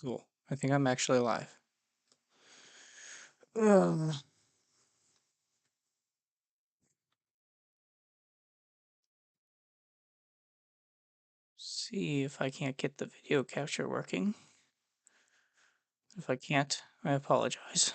Cool. I think I'm actually live. Ugh. See if I can't get the video capture working. If I can't, I apologize.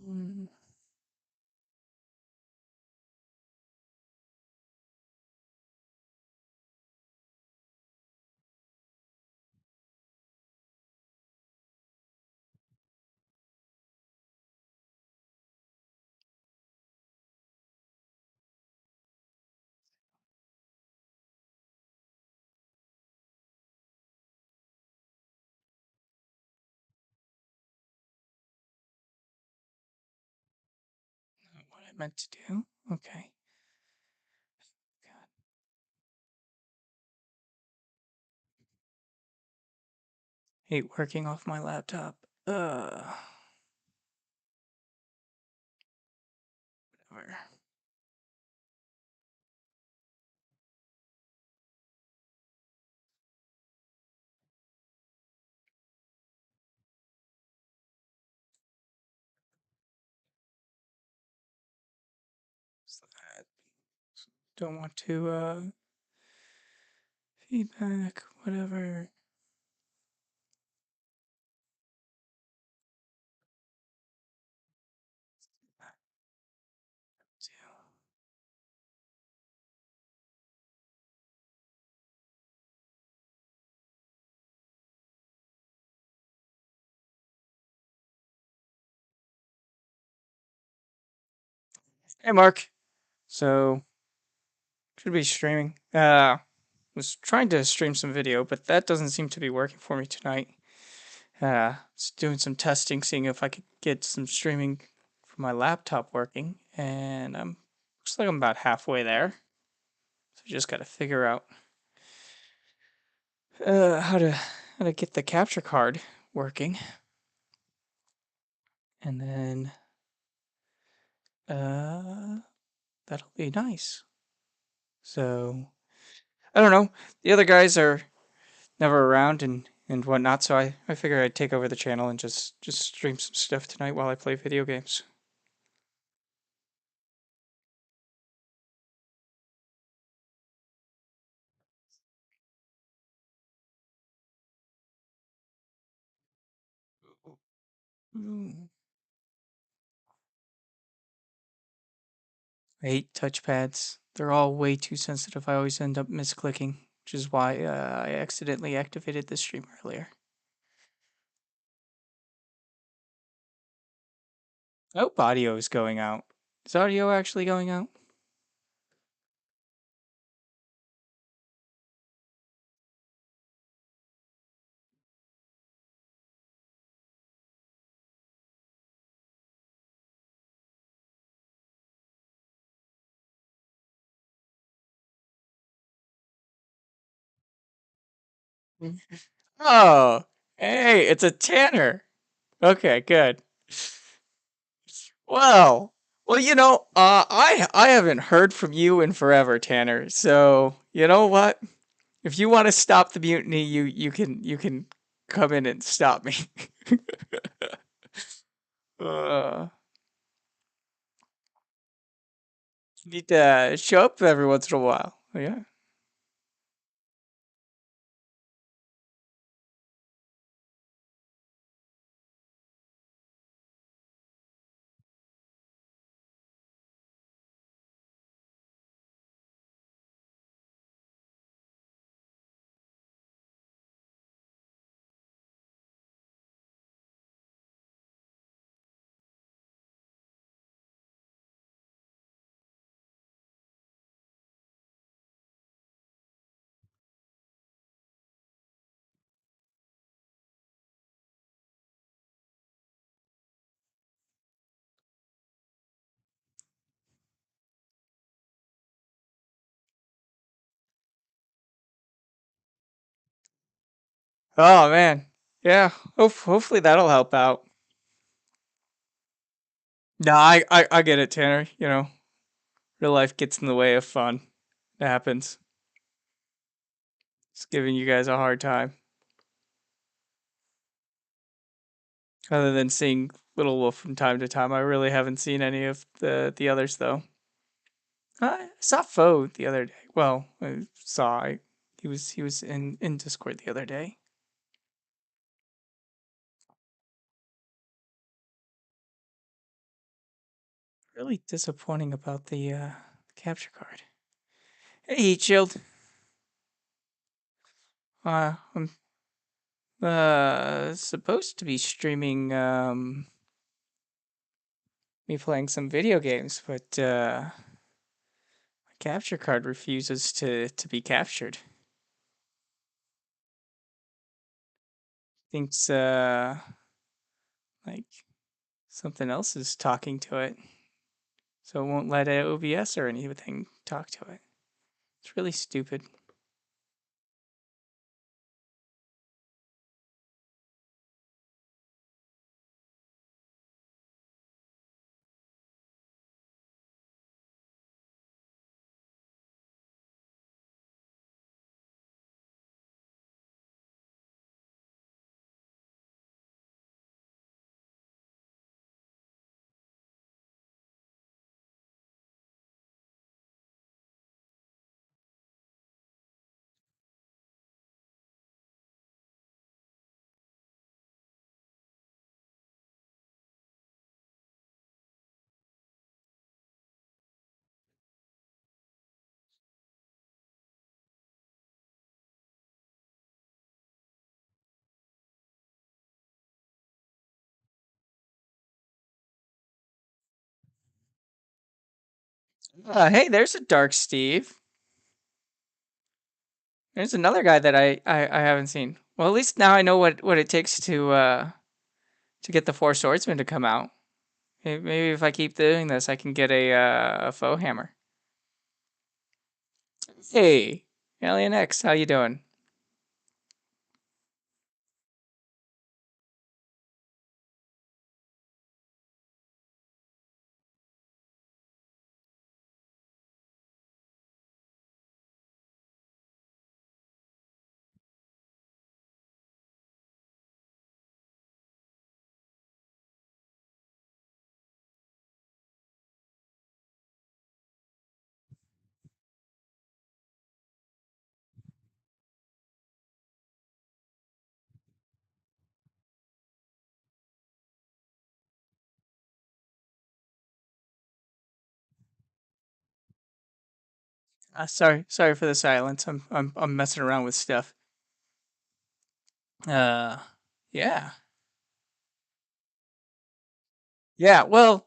Mm, Not what I meant to do. Okay. God. Hate working off my laptop. Whatever. So that- Don't want to feedback, whatever. Hey Mark. So should be streaming. Was trying to stream some video, but that doesn't seem to be working for me tonight. Just doing some testing, seeing if I could get some streaming from my laptop working, and looks like I'm about halfway there. So just got to figure out how to get the capture card working, and then uh, that'll be nice. So I don't know. The other guys are never around and whatnot, so I figured I'd take over the channel and just stream some stuff tonight while I play video games. Ooh. I hate touchpads. They're all way too sensitive. I always end up misclicking, which is why I accidentally activated the stream earlier. Oh, audio is going out. Is audio actually going out? Oh, hey, it's a Tanner. Okay, good. Well, I haven't heard from you in forever, Tanner. So you know what? If you want to stop the mutiny, you can come in and stop me. uh, you need to show up every once in a while. Yeah. Oh man, yeah. Hopefully that'll help out. No, I get it, Tanner. You know, real life gets in the way of fun. It happens. Just giving you guys a hard time. Other than seeing Little Wolf from time to time, I really haven't seen any of the others though. I saw Foe the other day. Well, I saw he was in Discord the other day. Really disappointing about the capture card. Hey, Heat Shield. I'm supposed to be streaming me playing some video games, but my capture card refuses to be captured. Thinks like something else is talking to it, so it won't let OBS or anything talk to it. It's really stupid. Hey, there's a Dark Steve. There's another guy that I haven't seen. Well, at least now I know what it takes to get the Four Swordsmen to come out. Maybe if I keep doing this, I can get a foe hammer. Hey, Alien X, how you doing? Sorry for the silence. I'm messing around with stuff. Uh, yeah, yeah. Well,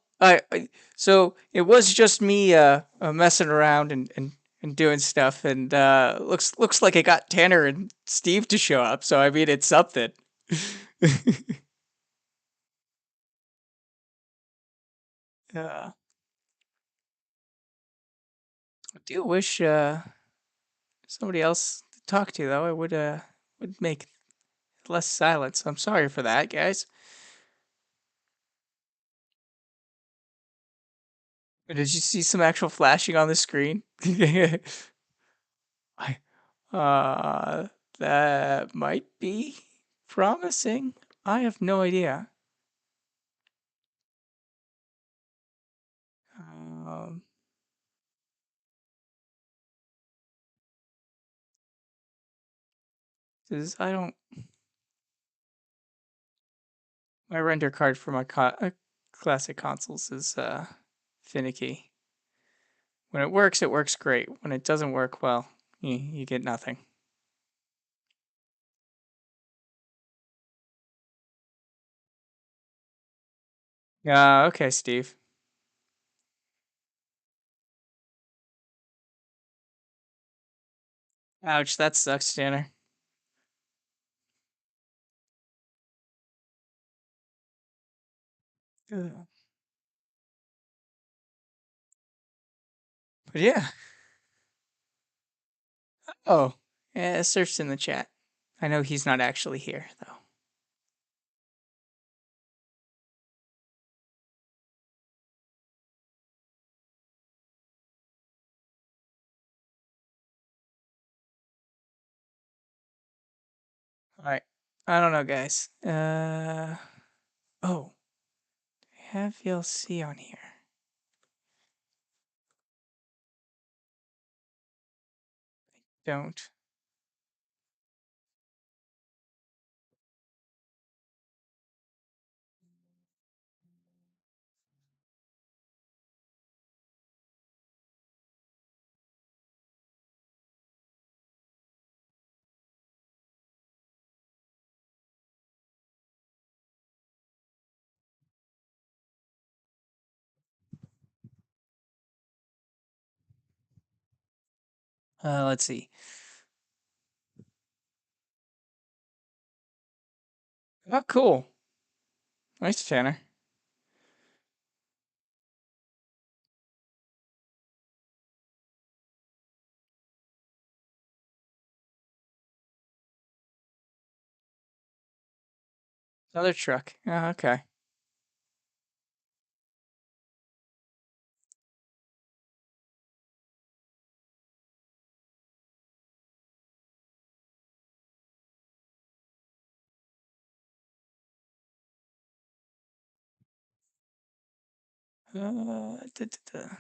so it was just me messing around and doing stuff, and looks like it got Tanner and Steve to show up. So I mean, it's something. I do wish somebody else to talk to though. It would make less silence. I'm sorry for that, guys. Did you see some actual flashing on the screen? I, uh, that might be promising. I have no idea. Um, 'Cause I don't. My render card for my classic consoles is finicky. When it works great. When it doesn't work, well, you get nothing. Okay, Steve. Ouch, that sucks, Tanner. Ugh. But yeah. Oh, yeah, Surf's in the chat. I know he's not actually here, though. All right. I don't know, guys. Oh, I have VLC on here. Don't. Let's see. Oh, cool. Nice, Tanner. Another truck. Oh, okay. Da, da, da.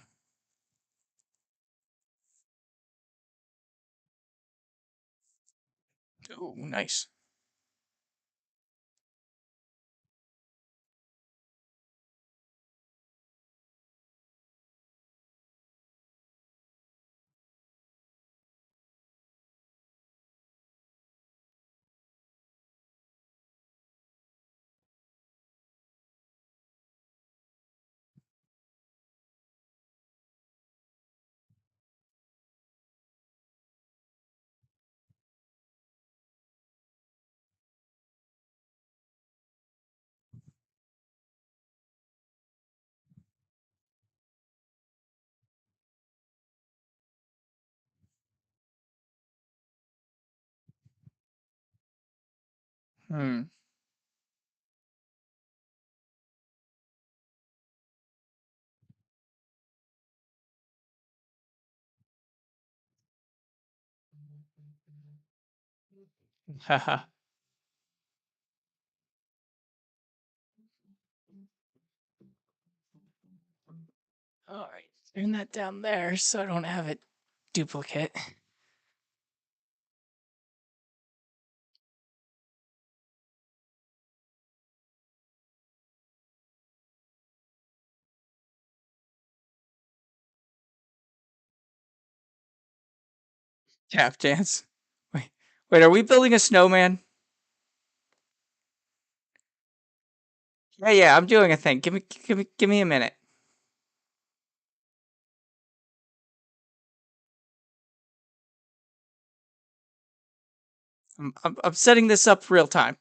Oh, nice. Hmm. Haha. All right. Turn that down there so I don't have it duplicate. Tap dance. Wait, wait. Are we building a snowman? Yeah, yeah. I'm doing a thing. Give me a minute. I'm setting this up real time.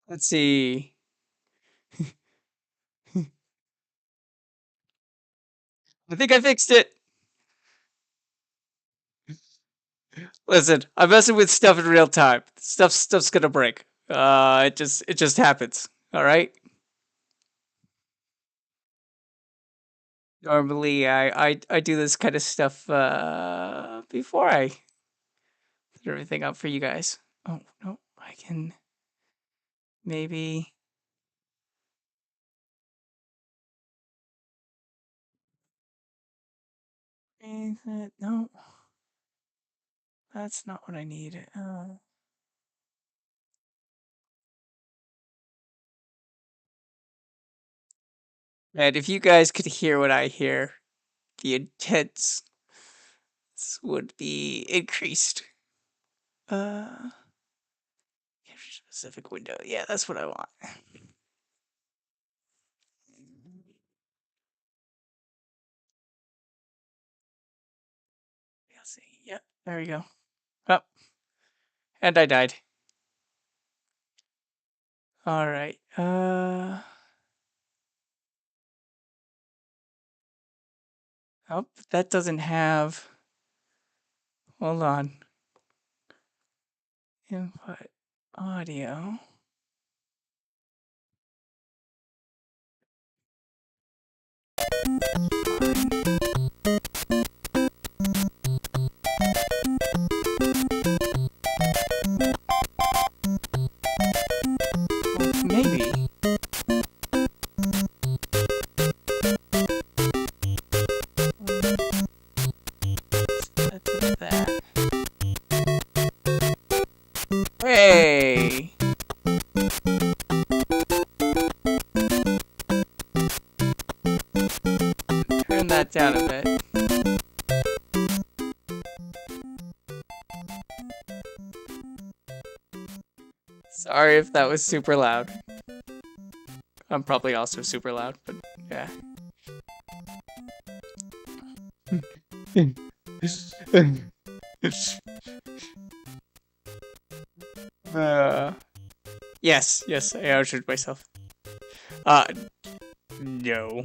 Let's see. I think I fixed it. Listen, I'm messing with stuff in real time. Stuff's gonna break. It just happens. All right. Normally, I do this kind of stuff before I put everything up for you guys. Oh no, I can maybe. No, that's not what I need. And if you guys could hear what I hear, the intense would be increased. Uh, specific window. Yeah, that's what I want. Let's see. Yep, there we go. Oh, and I died. All right. Oh, that doesn't have. Hold on. Input audio. Maybe. That's that. Hey! Turn that down a bit. Sorry if that was super loud. I'm probably also super loud, but yeah. Yes, I outed myself. No.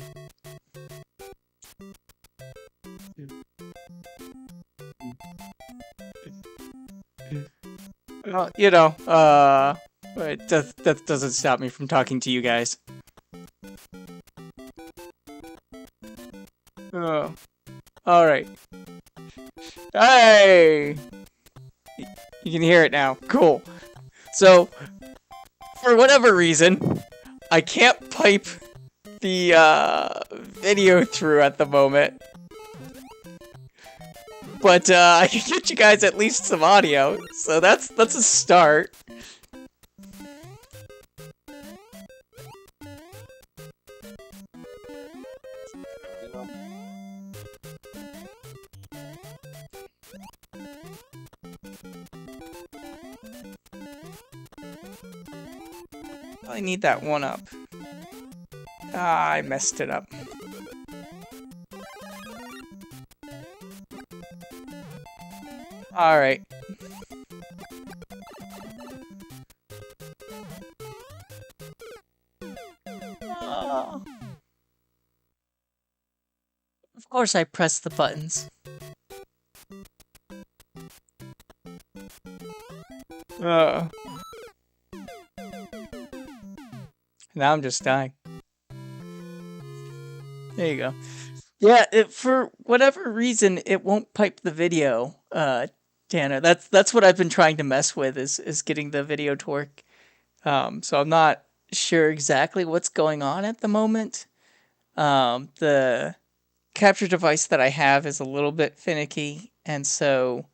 Well, you know, that doesn't stop me from talking to you guys. Oh. Alright. Hey! You can hear it now. Cool. So, for whatever reason, I can't pipe the video through at the moment. But I can get you guys at least some audio, so that's a start. I need that one up. Ah, I messed it up. Alright. Of course I pressed the buttons. Now I'm just dying. There you go. Yeah, for whatever reason, it won't pipe the video, Dana. That's what I've been trying to mess with, is getting the video to work. So I'm not sure exactly what's going on at the moment. The capture device that I have is a little bit finicky, and so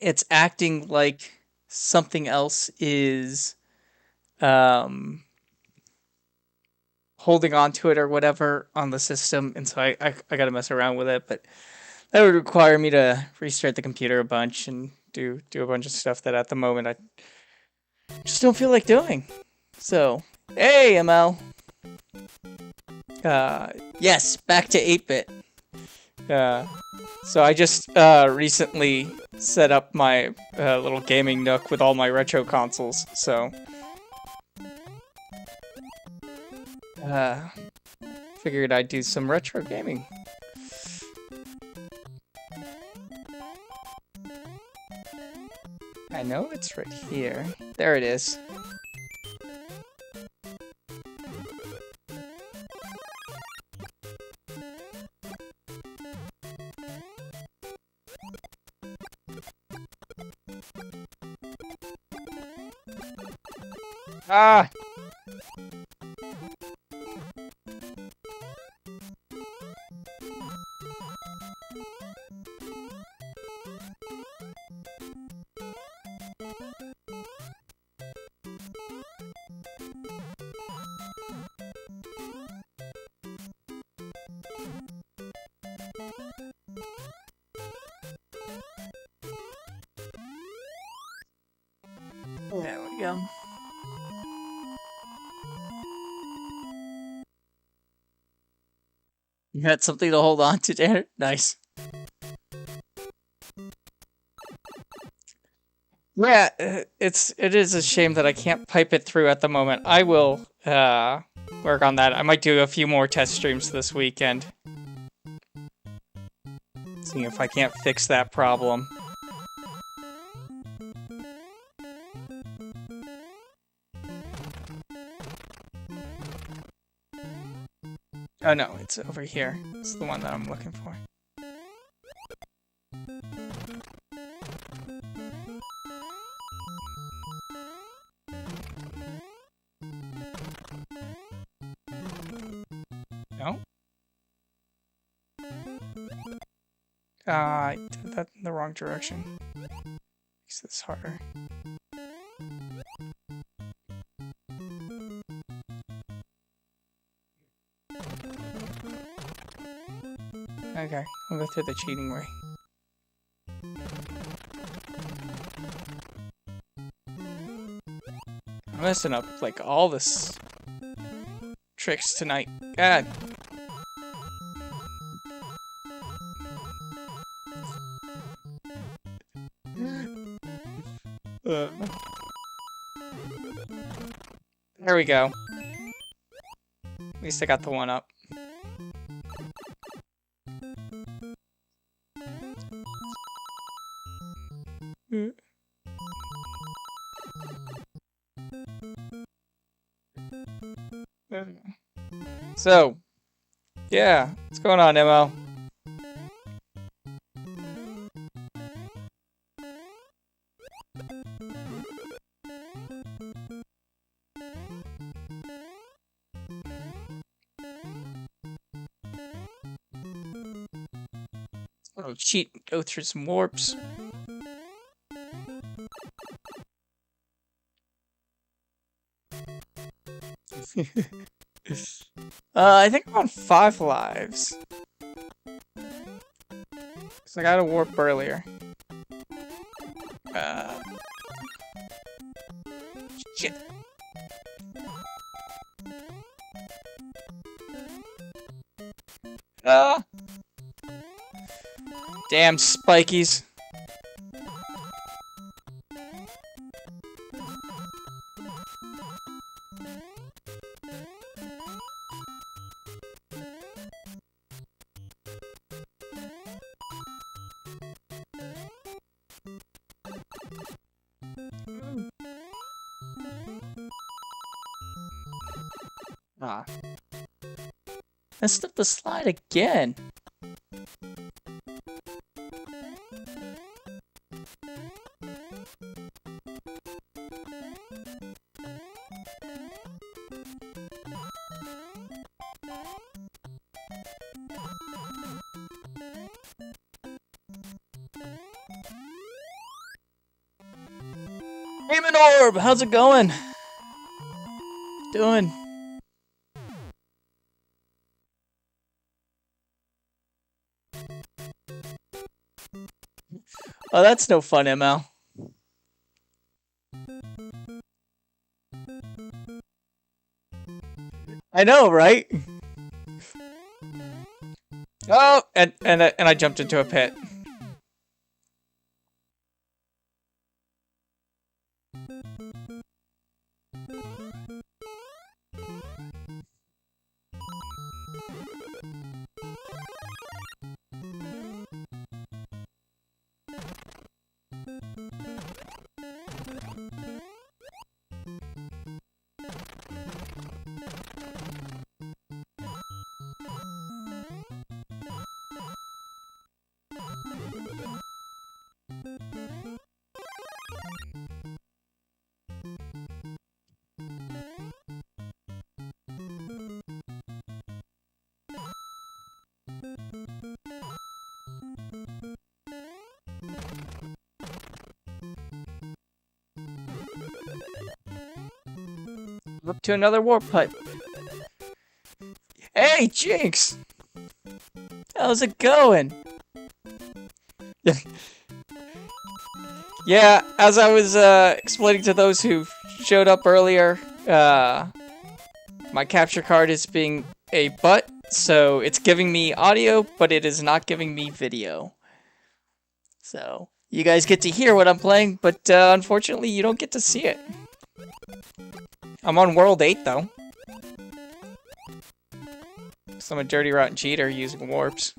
it's acting like something else is holding on to it or whatever on the system, and so I gotta mess around with it, but that would require me to restart the computer a bunch and do a bunch of stuff that at the moment I just don't feel like doing. So, hey, ML. Yes, back to 8-bit. So I just recently set up my little gaming nook with all my retro consoles, so figured I'd do some retro gaming. I know it's right here. There it is. Ah! There we go. You had something to hold on to, Tanner? Nice. Yeah, it is a shame that I can't pipe it through at the moment. I will work on that. I might do a few more test streams this weekend. See if I can't fix that problem. Oh no, it's over here. It's the one that I'm looking for. No? I did that in the wrong direction. Makes this harder. Okay, I'll go through the cheating way. I'm messing up like all this tricks tonight. God. There we go. At least I got the one up. So, yeah, what's going on, ML? Oh, cheat, go through some warps. I think I'm on 5 lives. So I got a warp earlier. Shit. Damn spikies. Ah. Messed up the slide again. Demon Orb, how's it going? Doing? Oh, that's no fun, ML. I know, right? Oh, and I jumped into a pit. Up to another warp pipe. Hey, Jinx! How's it going? Yeah, as I was explaining to those who showed up earlier, my capture card is being a butt, so it's giving me audio, but it is not giving me video. So, you guys get to hear what I'm playing, but unfortunately you don't get to see it. I'm on World 8, though. So I'm a dirty, rotten cheater using warps.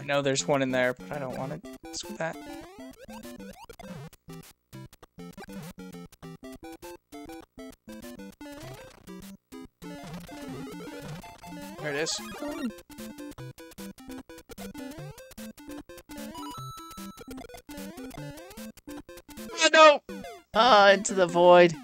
know there's one in there, but I don't want to mess with that. There it is. Oh, no! Ah, into the void.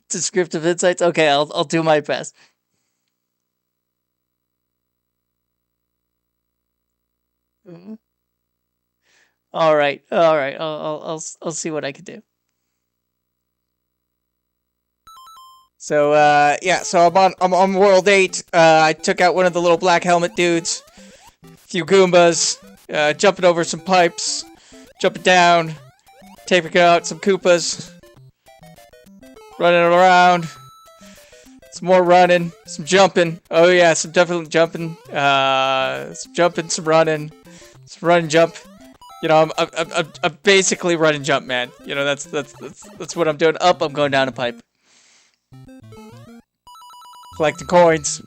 Descriptive insights? Okay, I'll do my best. All right. I'll see what I can do. So yeah, so I'm on world 8. I took out one of the little black helmet dudes, a few Goombas, jumping over some pipes, jumping down, taking out some Koopas, running around, some more running, some jumping. Oh yeah, some definitely jumping. Some jumping, some running, some run and jump. You know, I'm basically run and jump, man. You know, that's what I'm doing. Up, I'm going down a pipe. Collecting coins.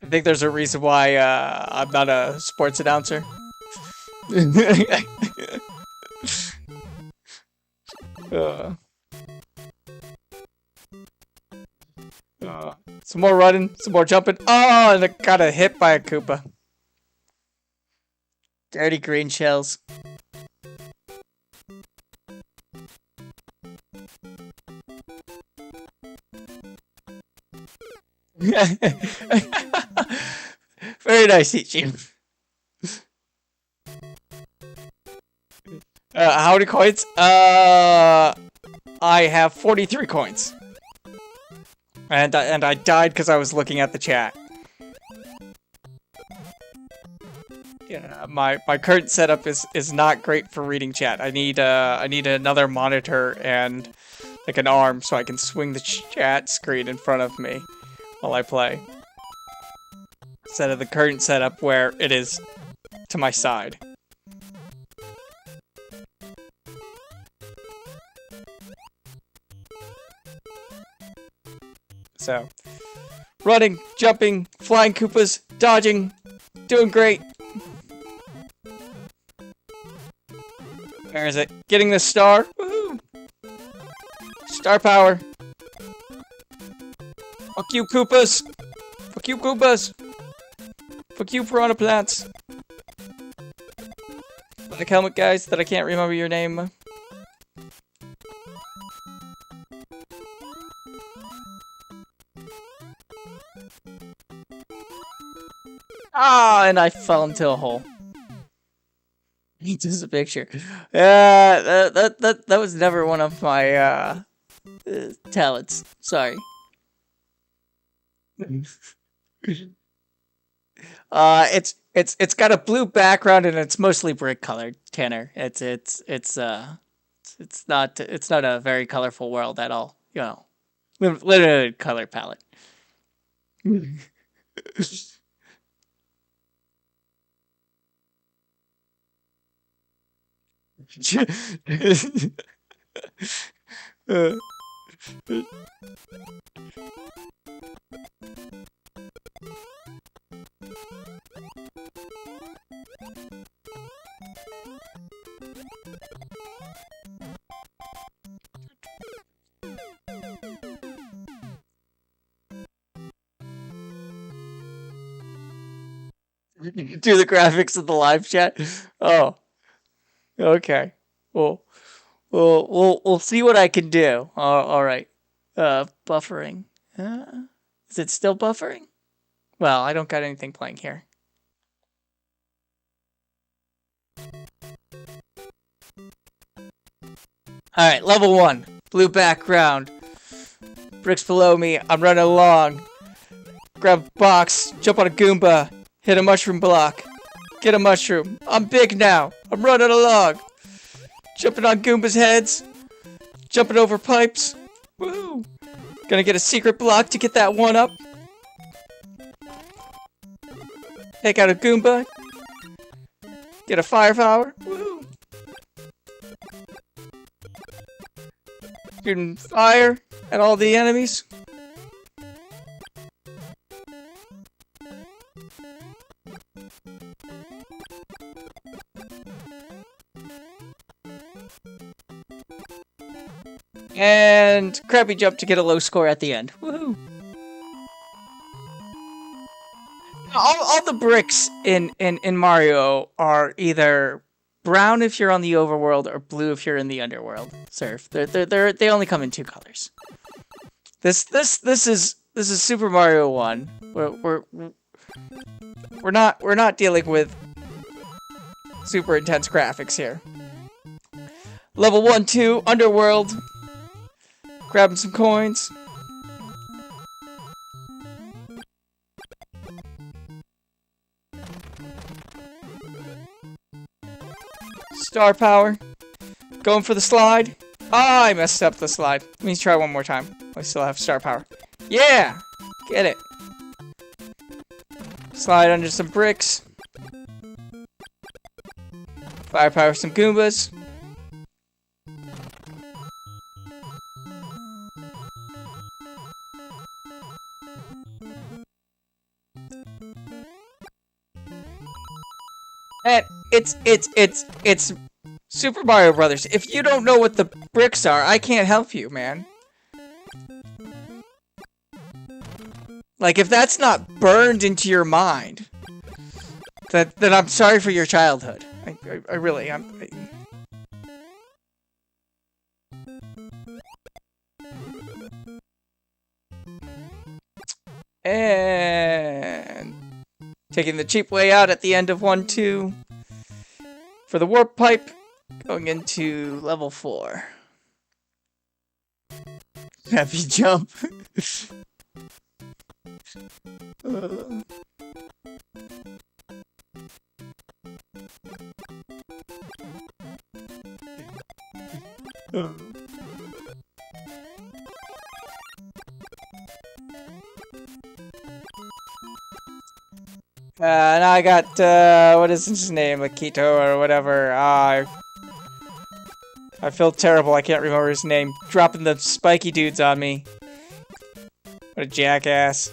I think there's a reason why I'm not a sports announcer. Some more running, some more jumping. Oh, and I got hit by a Koopa. Dirty green shells. Very nice, Ichi. How many coins? I have 43 coins. And I died because I was looking at the chat. Yeah, my current setup is not great for reading chat. I need another monitor and like an arm so I can swing the chat screen in front of me while I play. Instead of the current setup where it is to my side. So, running, jumping, flying Koopas, dodging, doing great. Where is it? Getting the star. Woohoo! Star power. Fuck you, Koopas. Fuck you, Koopas. Fuck you, piranha plants. Black helmet guys that I can't remember your name. Ah, and I fell into a hole. Just a picture. That was never one of my talents. Sorry. It's got a blue background and it's mostly brick colored, Tanner. It's not a very colorful world at all. You know, limited color palette. Do the graphics of the live chat. Oh, okay. Well, we'll see what I can do. All right. Buffering. Is it still buffering? Well, I don't got anything playing here. All right, level 1. Blue background. Bricks below me. I'm running along. Grab a box. Jump on a Goomba. Hit a mushroom block. Get a mushroom. I'm big now. I'm running along. Jumping on Goomba's heads. Jumping over pipes. Woo! Gonna get a secret block to get that one up. Take out a Goomba. Get a fire power. Woo! Shooting fire at all the enemies. And crappy jump to get a low score at the end. Woohoo! All the bricks in Mario are either brown if you're on the overworld or blue if you're in the underworld. Surf. They only come in 2 colors. This is Super Mario 1. We're not dealing with super intense graphics here. Level 1, 2, underworld. Grabbing some coins. Star power. Going for the slide. Ah, I messed up the slide. Let me try one more time. I still have star power. Yeah! Get it. Slide under some bricks. Firepower some Goombas. And it's Super Mario Brothers. If you don't know what the bricks are, I can't help you, man. Like, if that's not burned into your mind, then I'm sorry for your childhood. I really am. And taking the cheap way out at the end of 1, 2 for the warp pipe, going into level 4. Happy jump. Now I got, what is his name? Lakito or whatever. I feel terrible. I can't remember his name. Dropping the spiky dudes on me. What a jackass.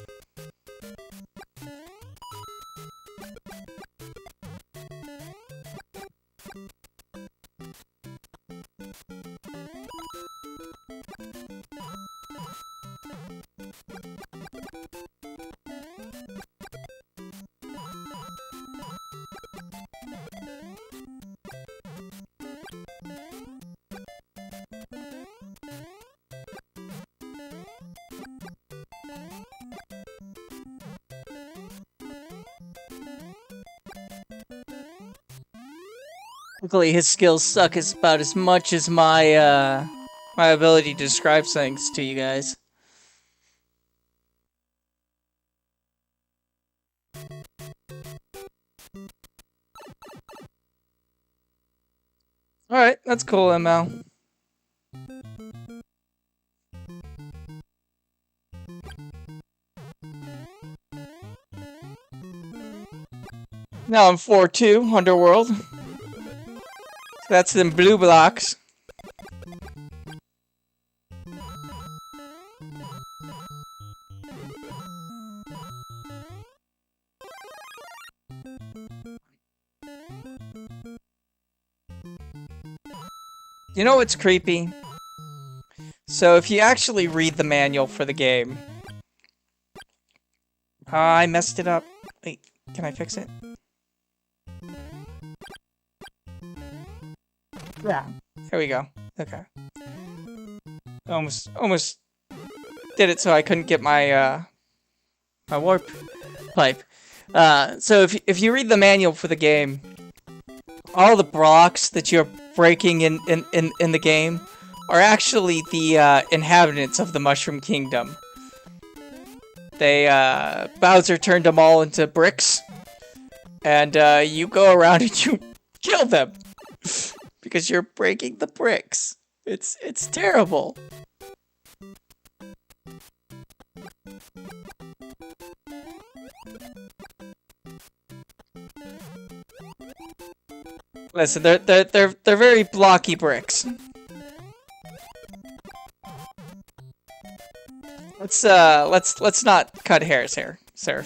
Luckily, his skills suck about as much as my, my ability to describe things to you guys. Alright, that's cool, ML. Now I'm 4-2, Underworld. That's them blue blocks. You know what's creepy? So if you actually read the manual for the game... I messed it up. Wait, can I fix it? Yeah. Here we go. Okay. Almost did it so I couldn't get my my warp pipe. So if you read the manual for the game, all the blocks that you're breaking in the game are actually the inhabitants of the Mushroom Kingdom. They Bowser turned them all into bricks, and you go around and you kill them. Because you're breaking the bricks. It's terrible. Listen, they're very blocky bricks. let's not cut hairs here, sir.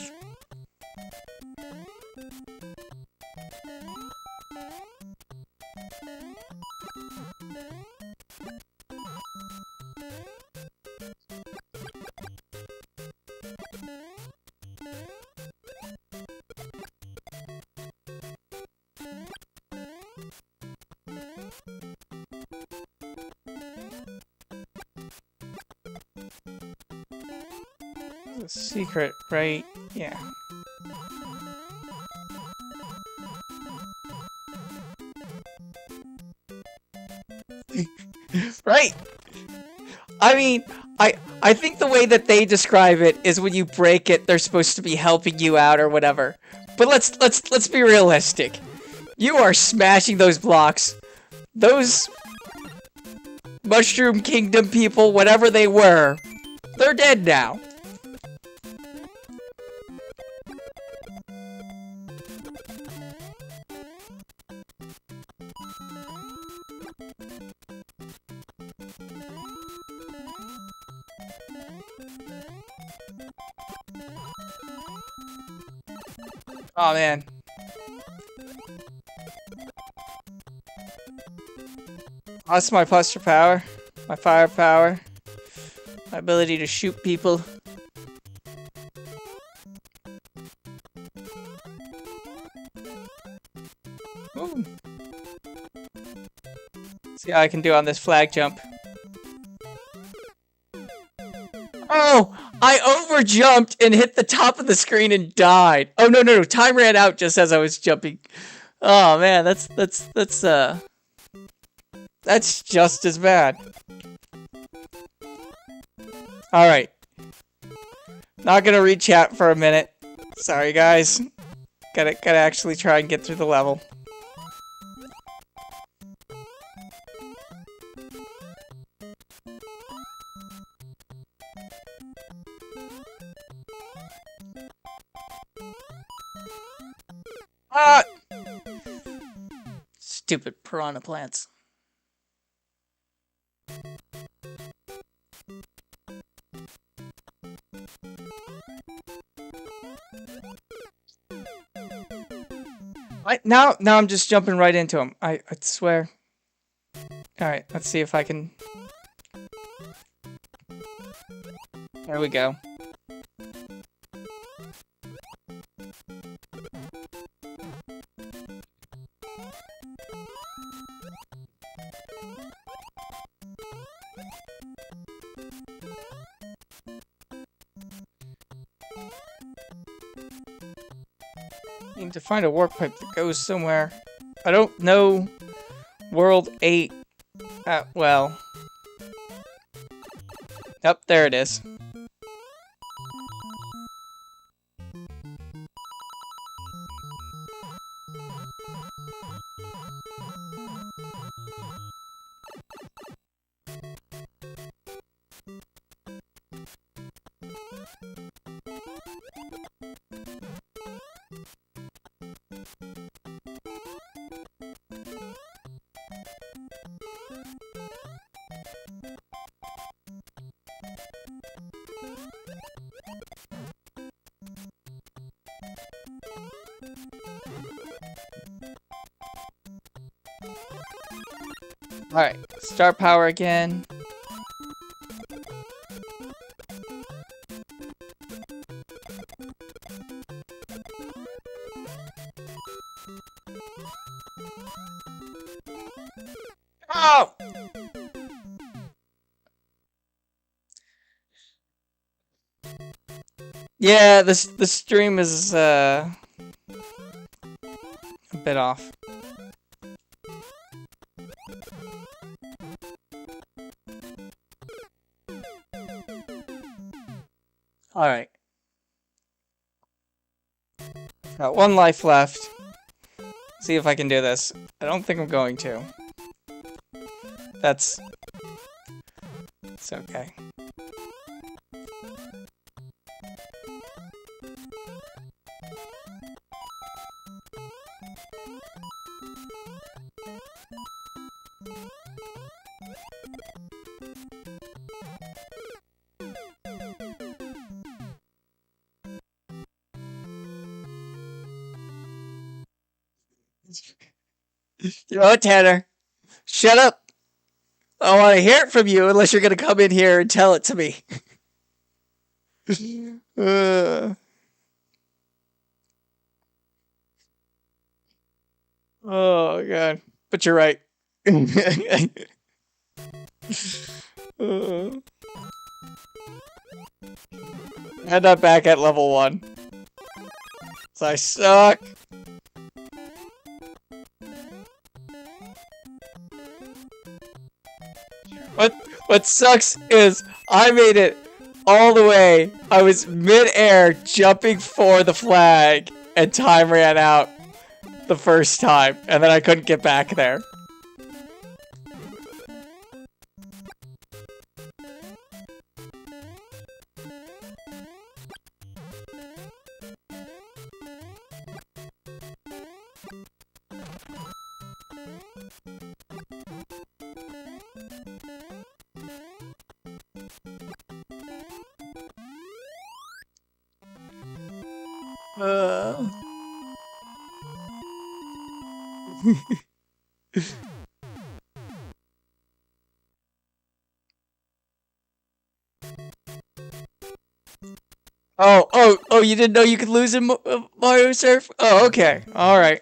The secret, right? Yeah. Right. I mean, I think the way that they describe it is when you break it, they're supposed to be helping you out or whatever. But let's be realistic. You are smashing those blocks. Those Mushroom Kingdom people, whatever they were, they're dead now. Oh man. That's my cluster power, my fire power, my ability to shoot people. Ooh. See how I can do on this flag jump. Oh! I overjumped and hit the top of the screen and died. Oh no, time ran out just as I was jumping. Oh man, that's just as bad. Alright. Not gonna read chat for a minute. Sorry guys. Gotta actually try and get through the level. Ah! Stupid piranha plants. Now I'm just jumping right into him. I swear. Alright, let's see if I can... There we go. Need to find a warp pipe that goes somewhere. I don't know World 8 well. Yep, there it is. Alright, start power again. Oh! Yeah, the stream is a bit off. Alright. Got one life left. See if I can do this. I don't think I'm going to. It's okay. You know what, Tanner? Shut up. I want to hear it from you unless you're going to come in here and tell it to me. Oh, God. But you're right. And I'm back at level 1. So I suck. What sucks is I made it all the way. I was mid-air jumping for the flag and time ran out the first time and then I couldn't get back there. Oh, you didn't know you could lose in Mario Surf? Oh, okay. Alright.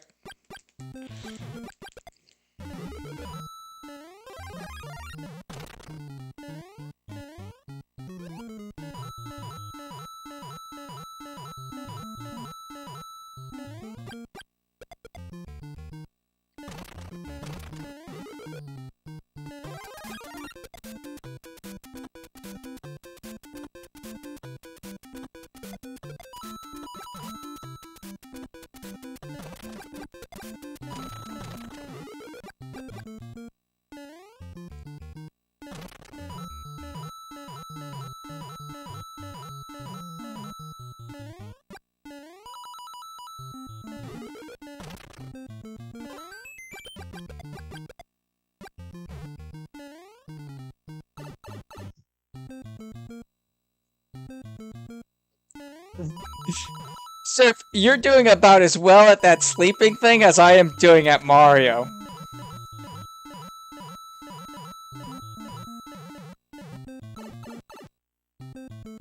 Surf, you're doing about as well at that sleeping thing as I am doing at Mario.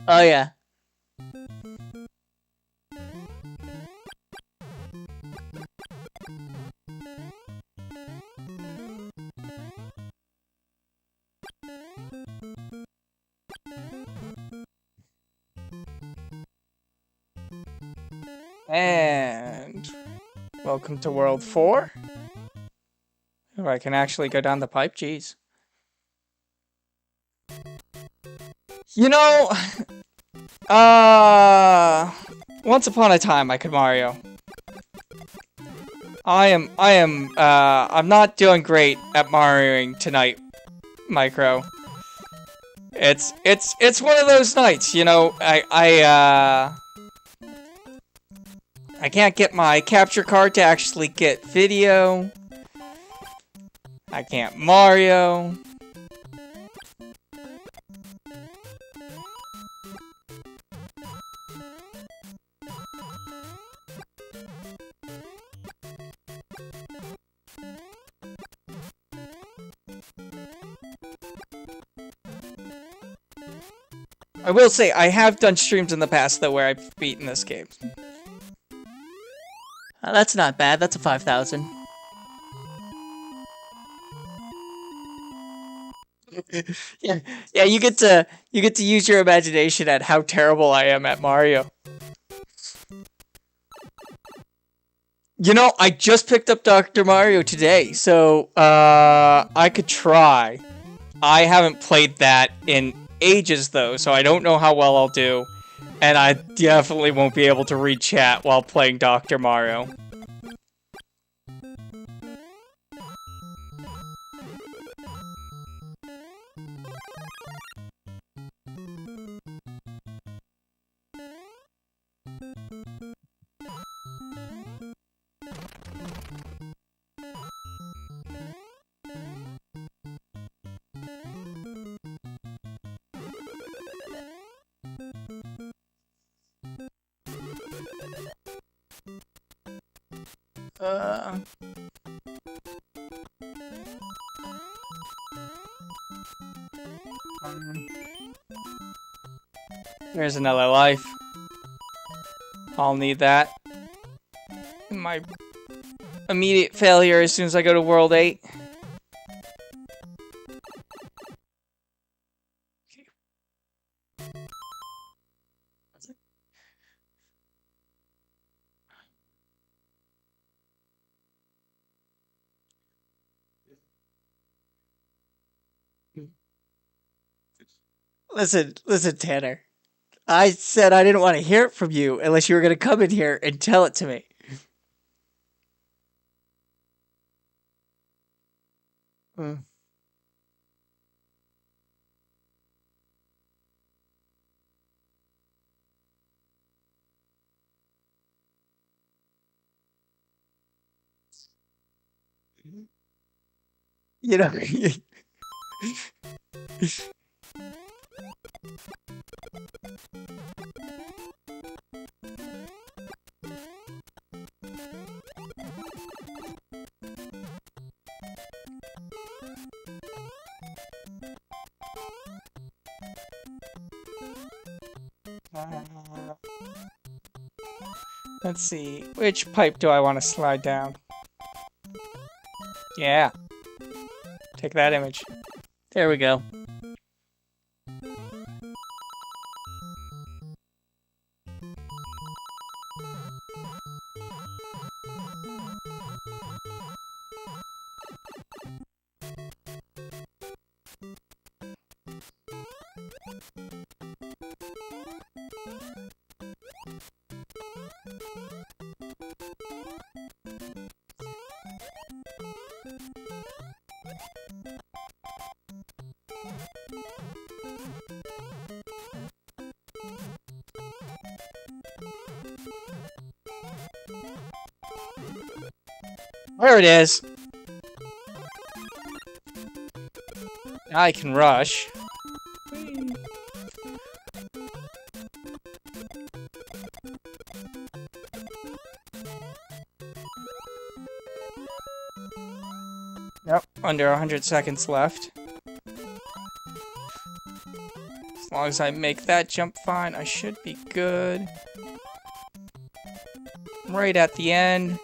Oh yeah. And welcome to World 4. Oh, I can actually go down the pipe, jeez. You know, once upon a time I could Mario. I'm not doing great at Marioing tonight, Micro. It's one of those nights, you know, I can't get my capture card to actually get video. I can't Mario. I will say, I have done streams in the past, though, where I've beaten this game. That's not bad. That's a 5,000. yeah, you get to use your imagination at how terrible I am at Mario. You know, I just picked up Dr. Mario today, so I could try. I haven't played that in ages though, so I don't know how well I'll do. And I definitely won't be able to read chat while playing Dr. Mario. Uh, There's another life. I'll need that. My immediate failure as soon as I go to World 8. Listen, Tanner. I said I didn't want to hear it from you unless you were going to come in here and tell it to me. You know. Let's see. Which pipe do I want to slide down? Yeah. Take that image. There we go. There it is. Now I can rush. Yep, under 100 seconds left. As long as I make that jump fine, I should be good. Right at the end.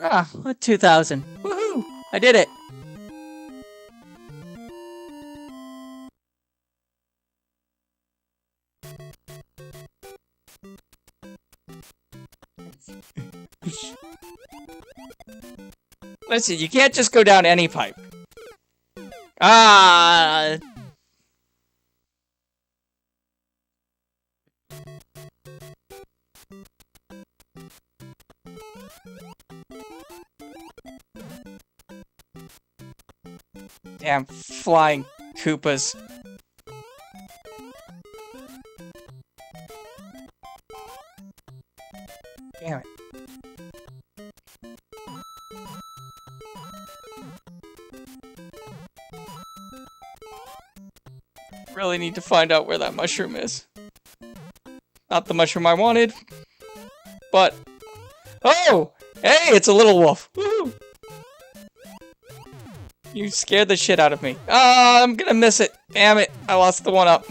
Ah, 2,000. Woohoo! I did it! Listen, you can't just go down any pipe. Ah! Damn flying Koopas. Damn it. Really need to find out where that mushroom is. Not the mushroom I wanted, but... Oh! Hey, it's a little wolf! Woohoo! You scared the shit out of me. Ah, I'm gonna miss it. Damn it, I lost the one up.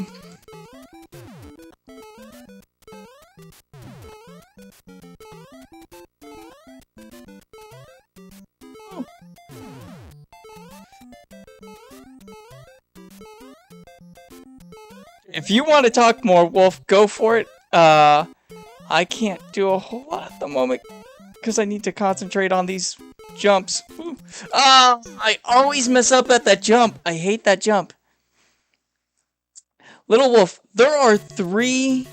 If you want to talk more, Wolf, go for it. I can't do a whole lot at the moment because I need to concentrate on these jumps. I always mess up at that jump. I hate that jump. Little Wolf, there are 3,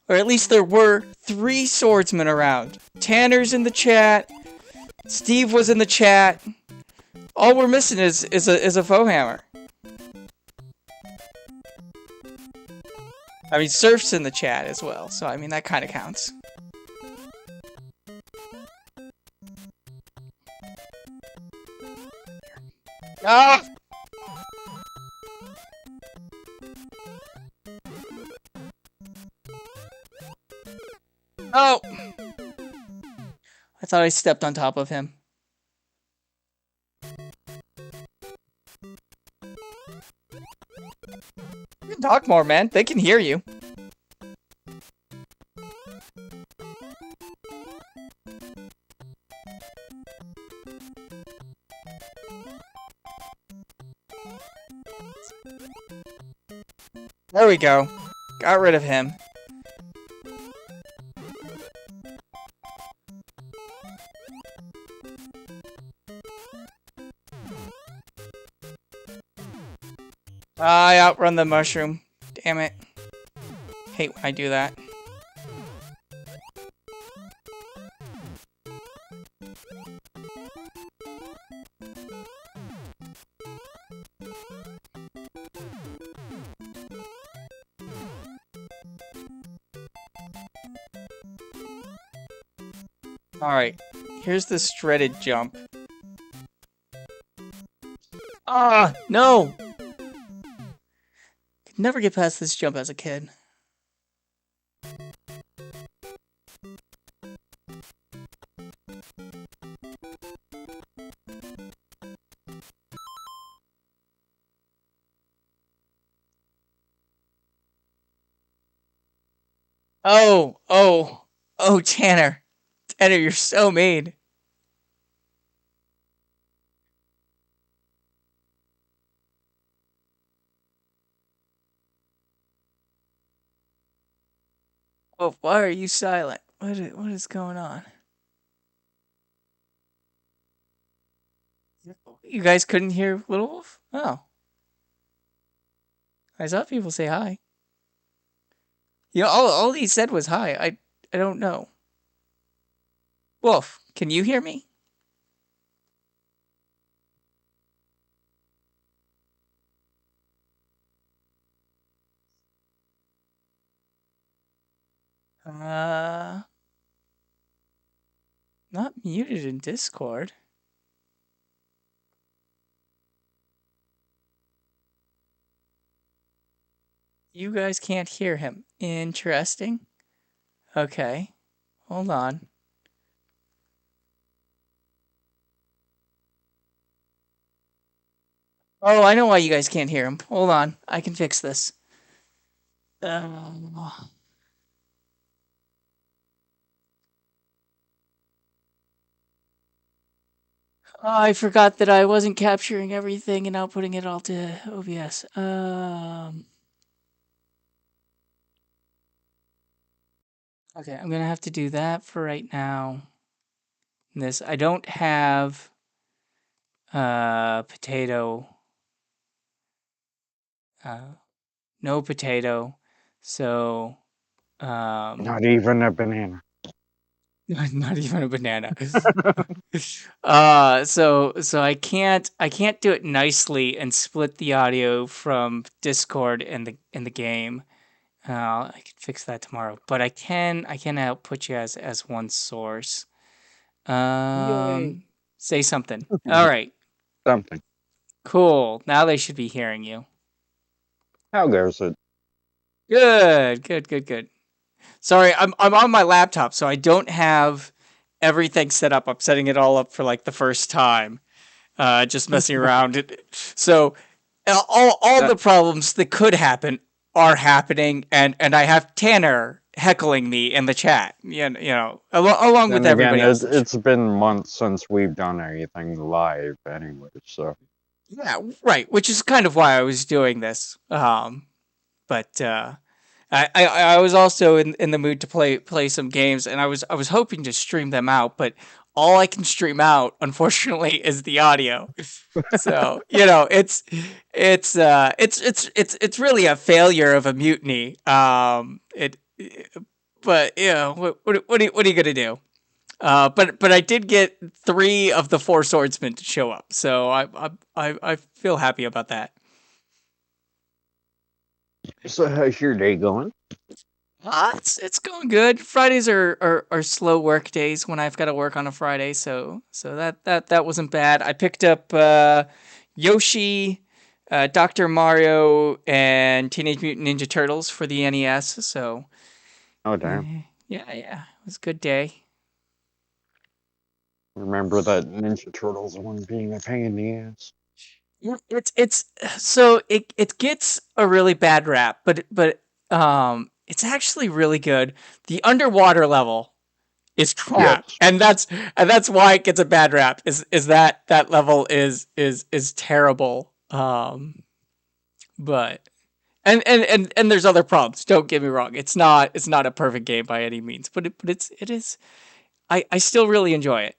or at least there were 3 swordsmen around. Tanner's in the chat. Steve was in the chat. All we're missing is a foe hammer. I mean, Surf's in the chat as well, so I mean, that kind of counts. Ah! Oh! I thought I stepped on top of him. You can talk more, man. They can hear you. There we go. Got rid of him. I outrun the mushroom. Damn it. Hate when I do that. Alright, here's this dreaded jump. Ah, no! Could never get past this jump as a kid. Oh, Tanner. Tanner, you're so mean. Well, why are you silent? What is going on? You guys couldn't hear Little Wolf? Oh. I saw people say hi. You know, all he said was hi. I don't know. Wolf, can you hear me? Not muted in Discord. You guys can't hear him. Interesting. Okay. Hold on. Oh, I know why you guys can't hear him. Hold on. I can fix this. Oh, I forgot that I wasn't capturing everything and outputting it all to OBS. Okay, I'm gonna have to do that for right now. This, I don't have potato. No potato. So not even a banana. Not even a banana. So I can't do it nicely and split the audio from Discord and the game. I can fix that tomorrow, but I can output you as one source. Yay. Say something. All right. Something. Cool. Now they should be hearing you. How goes it? Good. Sorry, I'm on my laptop, so I don't have everything set up. I'm setting it all up for like the first time. Just messing around. So all the problems that could happen are happening, and I have Tanner heckling me in the chat. You know, along with everybody else. It's been months since we've done anything live, anyway. So yeah, right. Which is kind of why I was doing this. But I was also in the mood to play some games, and I was hoping to stream them out, but all I can stream out, unfortunately, is the audio. So you know, it's really a failure of a mutiny. But you know, what are you gonna do? But I did get 3 of the 4 swordsmen to show up, so I feel happy about that. So how's your day going? It's going good. Fridays are slow work days when I've got to work on a Friday, so that wasn't bad. I picked up Yoshi, Dr. Mario, and Teenage Mutant Ninja Turtles for the NES. So Oh damn! Yeah, yeah. It was a good day. Remember that Ninja Turtles one being a pain in the ass? Yeah, it's so it gets a really bad rap, but it's actually really good. The underwater level is crap, Yes. and that's why it gets a bad rap. Is that that level is terrible. But and there's other problems. Don't get me wrong. It's not a perfect game by any means, but it is. I still really enjoy it.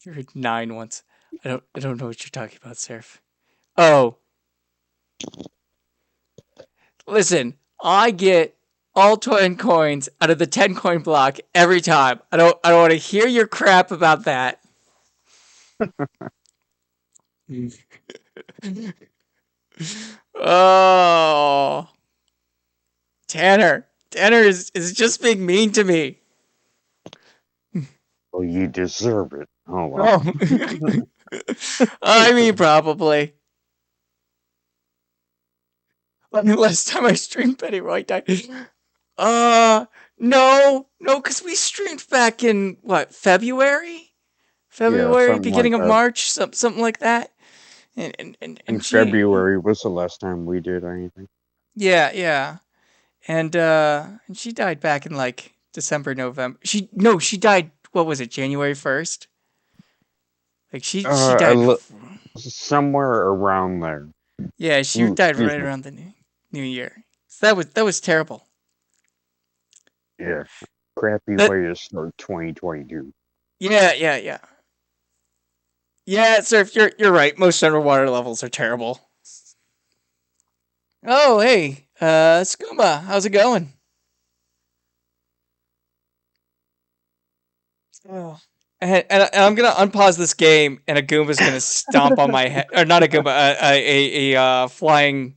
You heard 9 once. I don't know what you're talking about, Surf. Oh, listen, I get all 10 coins out of the 10 coin block every time. I don't want to hear your crap about that. Oh, Tanner. Tanner is just being mean to me. Well, you deserve it. Oh well. Oh. I mean, probably. I mean, last time I streamed, Betty White died. Uh, no, because we streamed back in what, February? Yeah, February, something like beginning of that. March, something like that. And In she, February was the last time we did anything. yeah, yeah, and she died back in like December, November. She died. What was it? January 1st. Like she I died. somewhere around there. Yeah, she Ooh, died excuse right me. around the New Year. So that was terrible. Yeah, crappy That way to start 2022. Yeah, yeah, yeah. Yeah, Surf, you're right. Most underwater levels are terrible. Oh, hey, Skooma, how's it going? Oh. And I'm gonna unpause this game, and a Goomba's gonna stomp on my head, or not a Goomba, a flying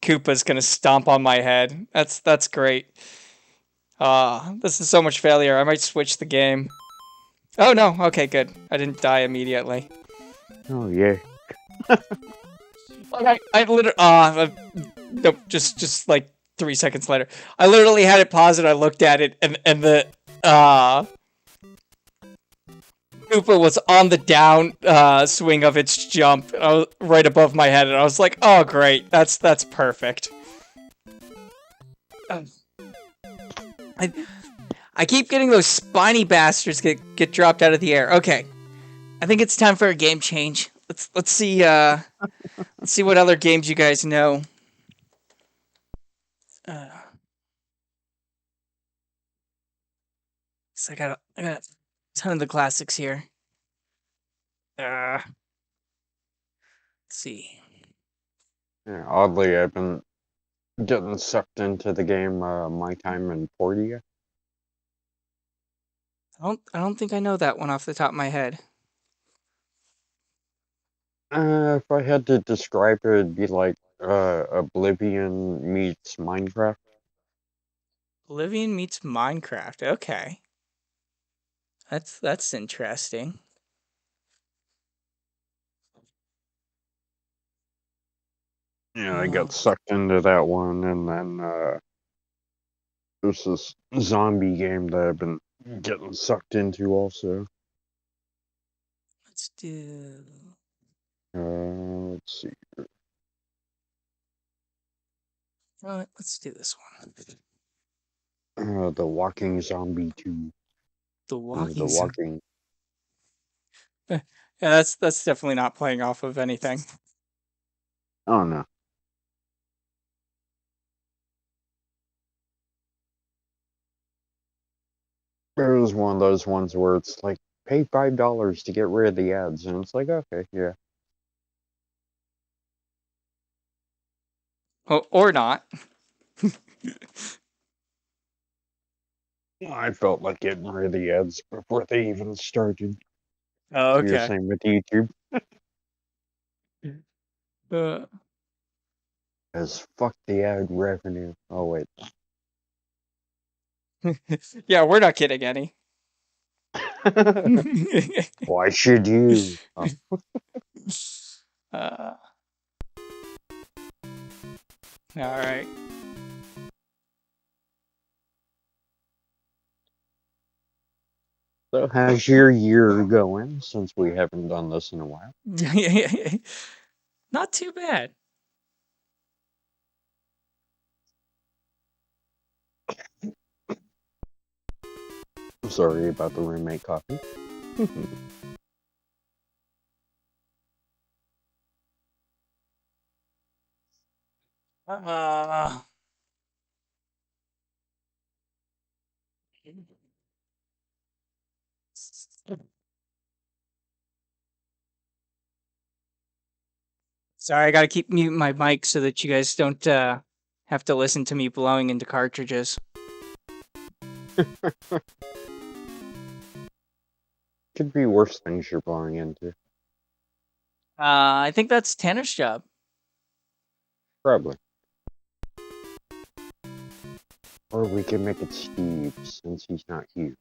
Koopa's gonna stomp on my head. That's great. This is so much failure. I might switch the game. Oh no, okay, good. I didn't die immediately. Oh yeah. Like I literally, nope, just like 3 seconds later, I literally had it paused and I looked at it, and the Koopa was on the down swing of its jump, right above my head, and I was like, oh great, that's perfect. Uh, I I keep getting those spiny bastards get dropped out of the air. Okay, I think it's time for a game change. Let's see what other games you guys know. Uh, so I got a ton of the classics here. Let's see. Yeah, oddly, I've been getting sucked into the game My Time in Portia. I don't think I know that one off the top of my head. If I had to describe it, it'd be like Oblivion meets Minecraft. Oblivion meets Minecraft. Okay, that's interesting. Yeah, I got Oh, sucked into that one, and then there's this zombie game that I've been getting sucked into also. let's do. Let's see. Let's do this one. The Walking Zombie 2. The The Walking Sim. Walking. Yeah, that's definitely not playing off of anything. Oh no. It was one of those ones where it's like, pay $5 to get rid of the ads, and it's like, okay, yeah. Or not. I felt like getting rid of the ads before they even started. Oh, You're okay. same with YouTube. Uh, As fuck the ad revenue. Oh wait. yeah, we're not kidding any. Why should you? Oh, uh, all right. So, how's your year going since we haven't done this in a while? Not too bad. I'm sorry about the roommate coffee. Uh, Sorry, I gotta keep muting my mic so that you guys don't have to listen to me blowing into cartridges. Could be worse things you're blowing into. I think that's Tanner's job. Probably. Or we can make it Steve since he's not here.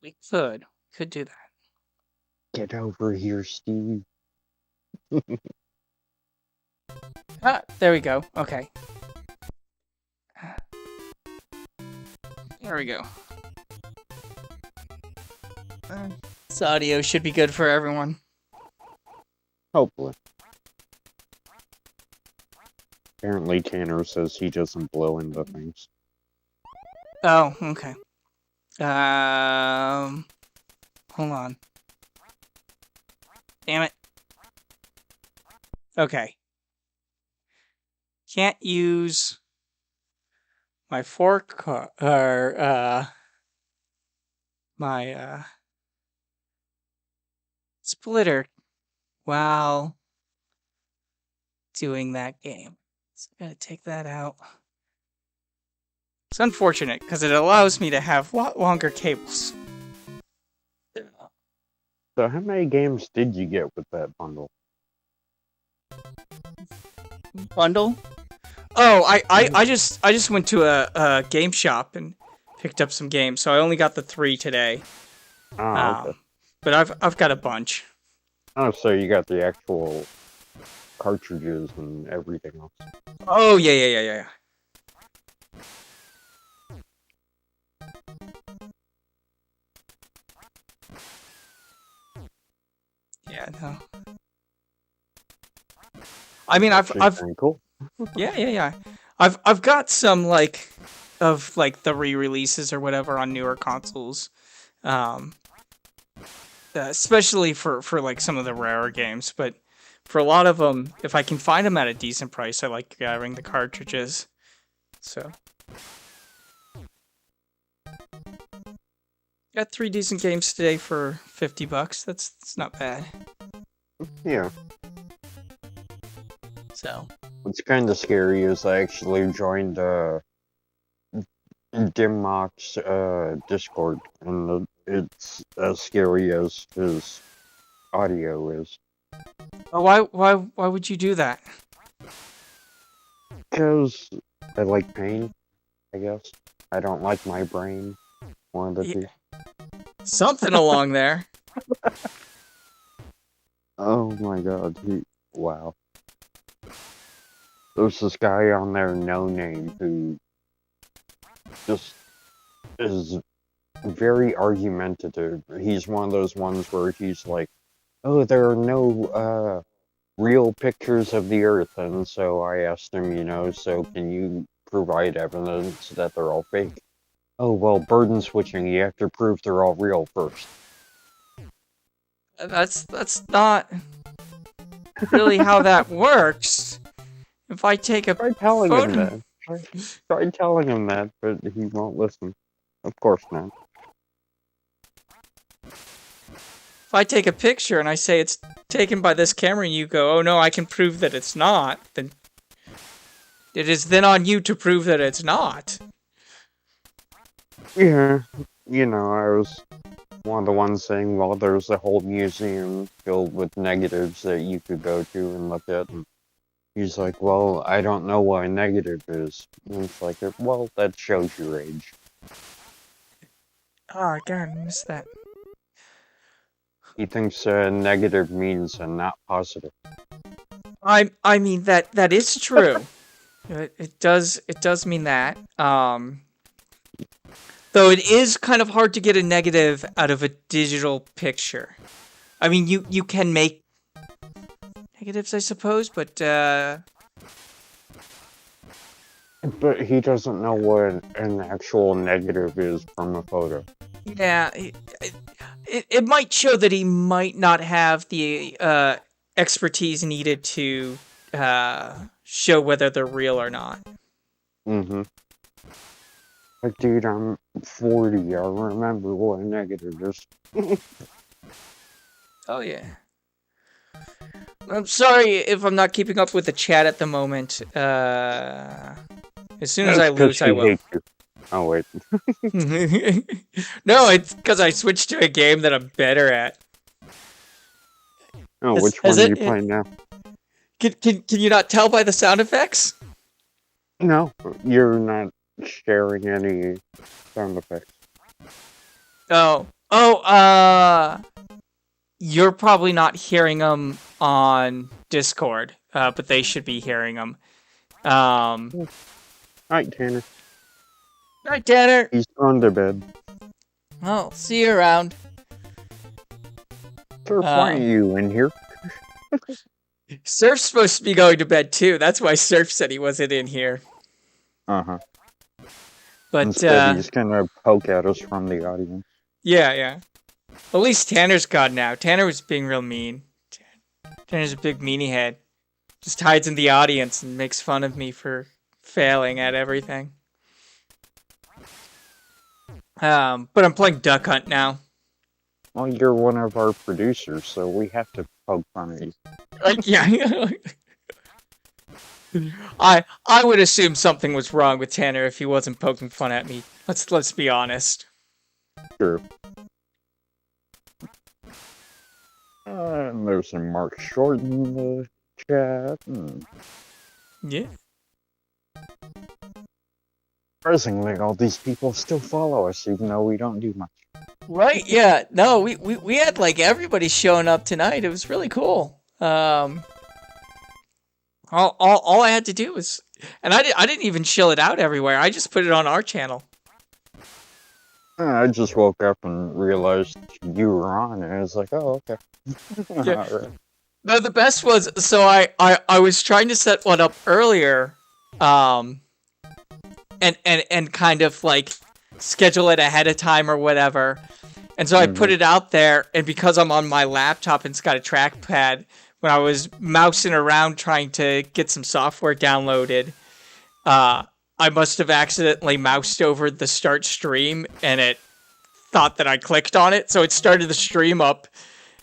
We could do that. Get over here, Steve. Ah, there we go. Okay. There we go. This audio should be good for everyone. Hopefully. Apparently Tanner says he doesn't blow into things. Oh, okay. Hold on. Damn it. Okay. Can't use my fork or my splitter while doing that game. So I gotta take that out. It's unfortunate because it allows me to have longer cables. So how many games did you get with that bundle? Bundle? Oh, I just went to a game shop and picked up some games, so I only got the 3 today. Oh, okay. But I've got a bunch. Oh, so you got the actual cartridges and everything else. Oh yeah. Yeah, no. I mean, I've cool. Yeah. I've got some of the re-releases or whatever on newer consoles. Especially for like some of the rarer games, but for a lot of them, if I can find them at a decent price, I like grabbing the cartridges. So got 3 decent games today for $50. That's not bad. Yeah. So What's kind of scary is I actually joined Dimmock's Discord, and it's as scary as his audio is. oh, why would you do that? Because I like pain, I guess. I don't like my brain. One of the two. Something along there. Oh my god, wow. There's this guy on there, No Name, who just is very argumentative. He's one of those ones where he's like, oh, there are no real pictures of the Earth, and so I asked him, so can you provide evidence that they're all fake? Oh, well, burden switching, you have to prove they're all real first. That's not really how that works. If I take a Try telling him photo... that. Try telling him that, but he won't listen. Of course not. If I take a picture and I say it's taken by this camera and you go, oh no, I can prove that it's not, then it is then on you to prove that it's not. Yeah, I was one of the ones saying, well, there's a whole museum filled with negatives that you could go to and look at. And he's like, well, I don't know what a negative is. And it's like, well, that shows your age. Oh, God, I missed that. He thinks negative means not positive. I mean, that is true. It does mean that. Though it is kind of hard to get a negative out of a digital picture. I mean, you can make negatives, I suppose, but But he doesn't know what an actual negative is from a photo. yeah, it might show that he might not have the expertise needed to show whether they're real or not. Mm-hmm. Like, dude, I'm 40. I remember what a negative is. Oh yeah. I'm sorry if I'm not keeping up with the chat at the moment. As soon as I lose, I will. Oh, wait. No, it's because I switched to a game that I'm better at. Oh, which one are you playing now? Can you not tell by the sound effects? No, you're not sharing any sound effects. You're probably not hearing them on Discord, but they should be hearing them. Night, Tanner. Night, Tanner. He's gone to bed. Oh, see you around. Surf, why are you in here? Surf's supposed to be going to bed too. That's why Surf said he wasn't in here. Uh-huh. But instead, he's gonna poke at us from the audience. Yeah. At least Tanner's gone now. Tanner was being real mean. Tanner's a big meanie head. Just hides in the audience and makes fun of me for failing at everything. But I'm playing Duck Hunt now. Well, you're one of our producers, so we have to poke fun at you. Yeah. I would assume something was wrong with Tanner if he wasn't poking fun at me. Let's be honest. True. And there's some Mark Short in the chat. Yeah. Surprisingly, all these people still follow us, even though we don't do much. Right? Yeah. No, we had like everybody showing up tonight. It was really cool. All I had to do was, and I didn't even chill it out everywhere. I just put it on our channel. I just woke up and realized you were on, and I was like, oh, okay. Yeah. Right. No, the best was, so I was trying to set one up earlier, and kind of like schedule it ahead of time or whatever. And so I put it out there, and because I'm on my laptop and it's got a trackpad, when I was mousing around trying to get some software downloaded, I must have accidentally moused over the start stream, and it thought that I clicked on it, so it started the stream up.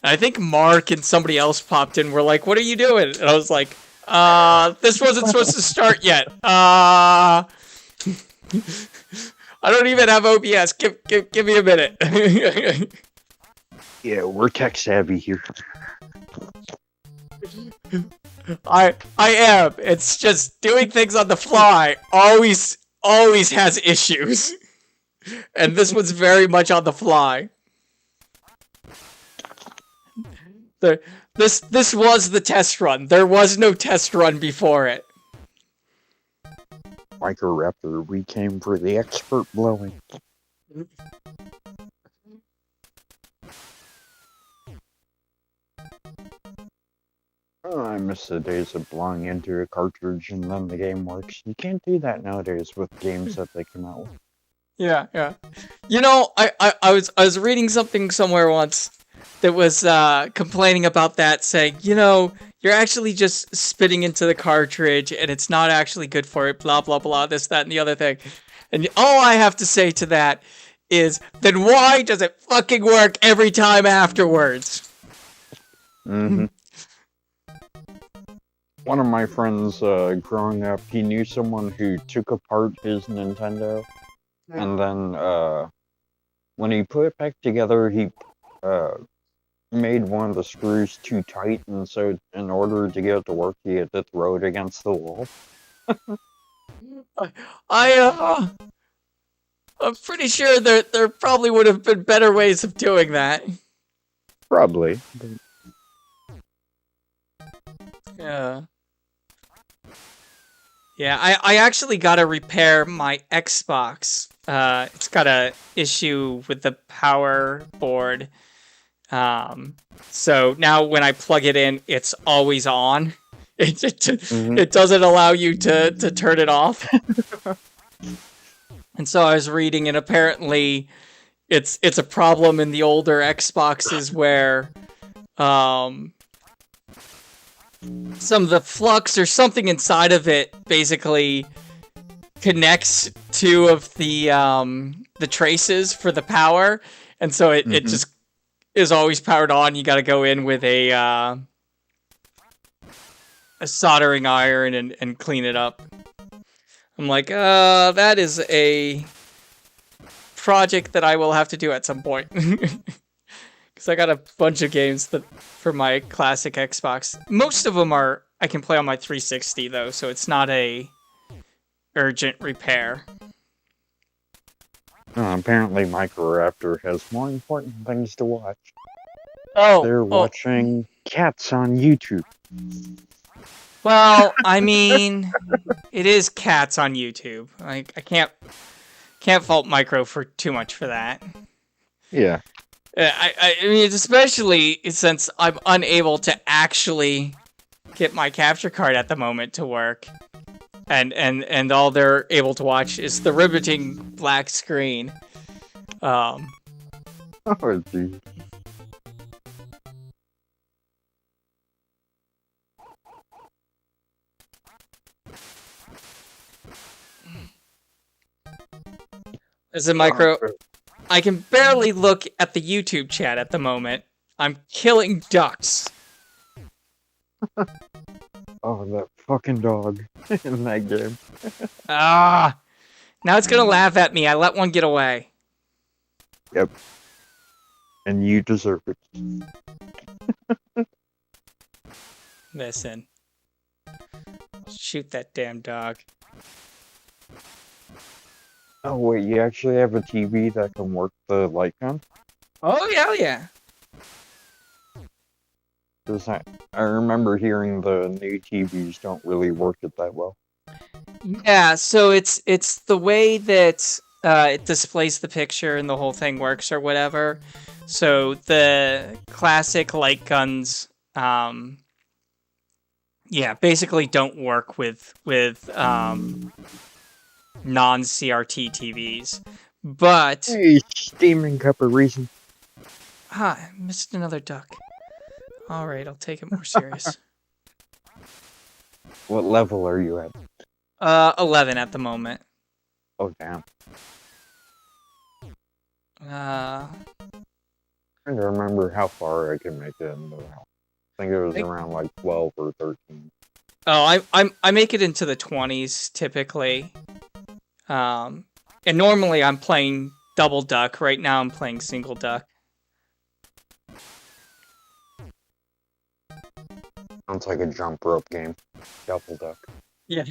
And I think Mark and somebody else popped in, were like, what are you doing? And I was like, this wasn't supposed to start yet. I don't even have OBS. Give me a minute. Yeah, we're tech savvy here. I am. It's just doing things on the fly always has issues. And this was very much on the fly. This was the test run. There was no test run before it. Microraptor, we came for the expert blowing. Oh, I miss the days of blowing into a cartridge and then the game works. You can't do that nowadays with games that they come out with. Yeah. You know, I was reading something somewhere once that was complaining about that, saying, you know, you're actually just spitting into the cartridge and it's not actually good for it, blah, blah, blah, this, that, and the other thing. And all I have to say to that is, then why does it fucking work every time afterwards? Mm-hmm. One of my friends growing up, he knew someone who took apart his Nintendo, and then when he put it back together, he made one of the screws too tight, and so in order to get it to work, he had to throw it against the wall. I'm pretty sure there probably would have been better ways of doing that. Probably. Yeah. Yeah, I actually gotta repair my Xbox it's got a issue with the power board. So now when I plug it in, it's always on. It doesn't allow you to turn it off. And so I was reading, and apparently it's a problem in the older Xboxes where some of the flux or something inside of it basically connects two of the traces for the power, and so it just is always powered on. You got to go in with a soldering iron and clean it up. I'm like, that is a project that I will have to do at some point. Because I got a bunch of games for my classic Xbox. Most of them I can play on my 360 though, so it's not a urgent repair. Apparently Microraptor has more important things to watch. They're watching cats on YouTube. Well, I mean, it is cats on YouTube. Like, I can't fault Micro for too much for that. Yeah. I mean, especially since I'm unable to actually get my capture card at the moment to work. And all they're able to watch is the riveting black screen. Oh, geez. As a Micro, I can barely look at the YouTube chat at the moment. I'm killing ducks. Oh, that fucking dog in that game. Now it's gonna laugh at me. I let one get away. Yep. And you deserve it. Listen. Shoot that damn dog. Oh, wait, you actually have a TV that can work the light gun? Oh, yeah. I remember hearing the new TVs don't really work it that well. Yeah, so it's the way that it displays the picture and the whole thing works or whatever. So the classic light guns, basically don't work with non-CRT TVs. But hey, steaming cup of reason. I missed another duck. All right, I'll take it more serious. What level are you at? 11 at the moment. Oh, damn. Uh, I don't remember how far I can make it in the round. I think it was around like 12 or 13. Oh, I make it into the 20s typically. And normally I'm playing double duck. Right now I'm playing single duck. Sounds like a jump rope game. Double duck. Yeah.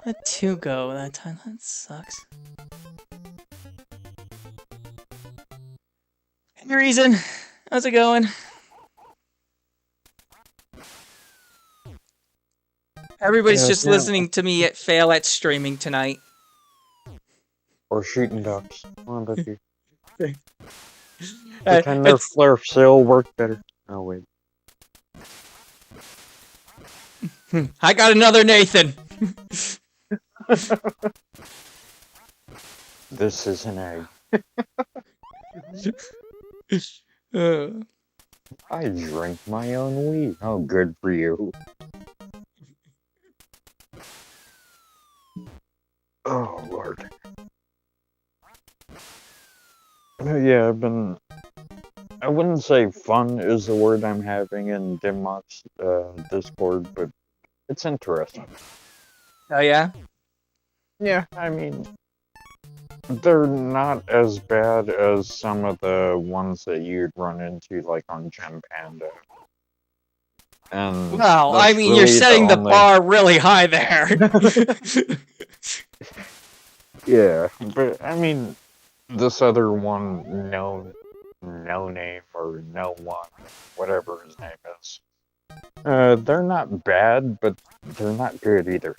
Let 2 go that time. That sucks. Any reason? How's it going? Everybody's just listening to me fail at streaming tonight. Or shooting ducks. One of the two. Uh, Pretend their flare still work better. Oh, wait. I got another Nathan. This is an egg. I drink my own weed. Oh, good for you. Oh, Lord. Yeah, I wouldn't say fun is the word I'm having in Dimmock's Discord, but it's interesting. Oh, yeah? Yeah, I mean, they're not as bad as some of the ones that you'd run into, like, on Gem Panda. And well, I mean, you're setting the bar really high there. Yeah, but, I mean, this other one, no name, or no one, whatever his name is. They're not bad, but they're not good either.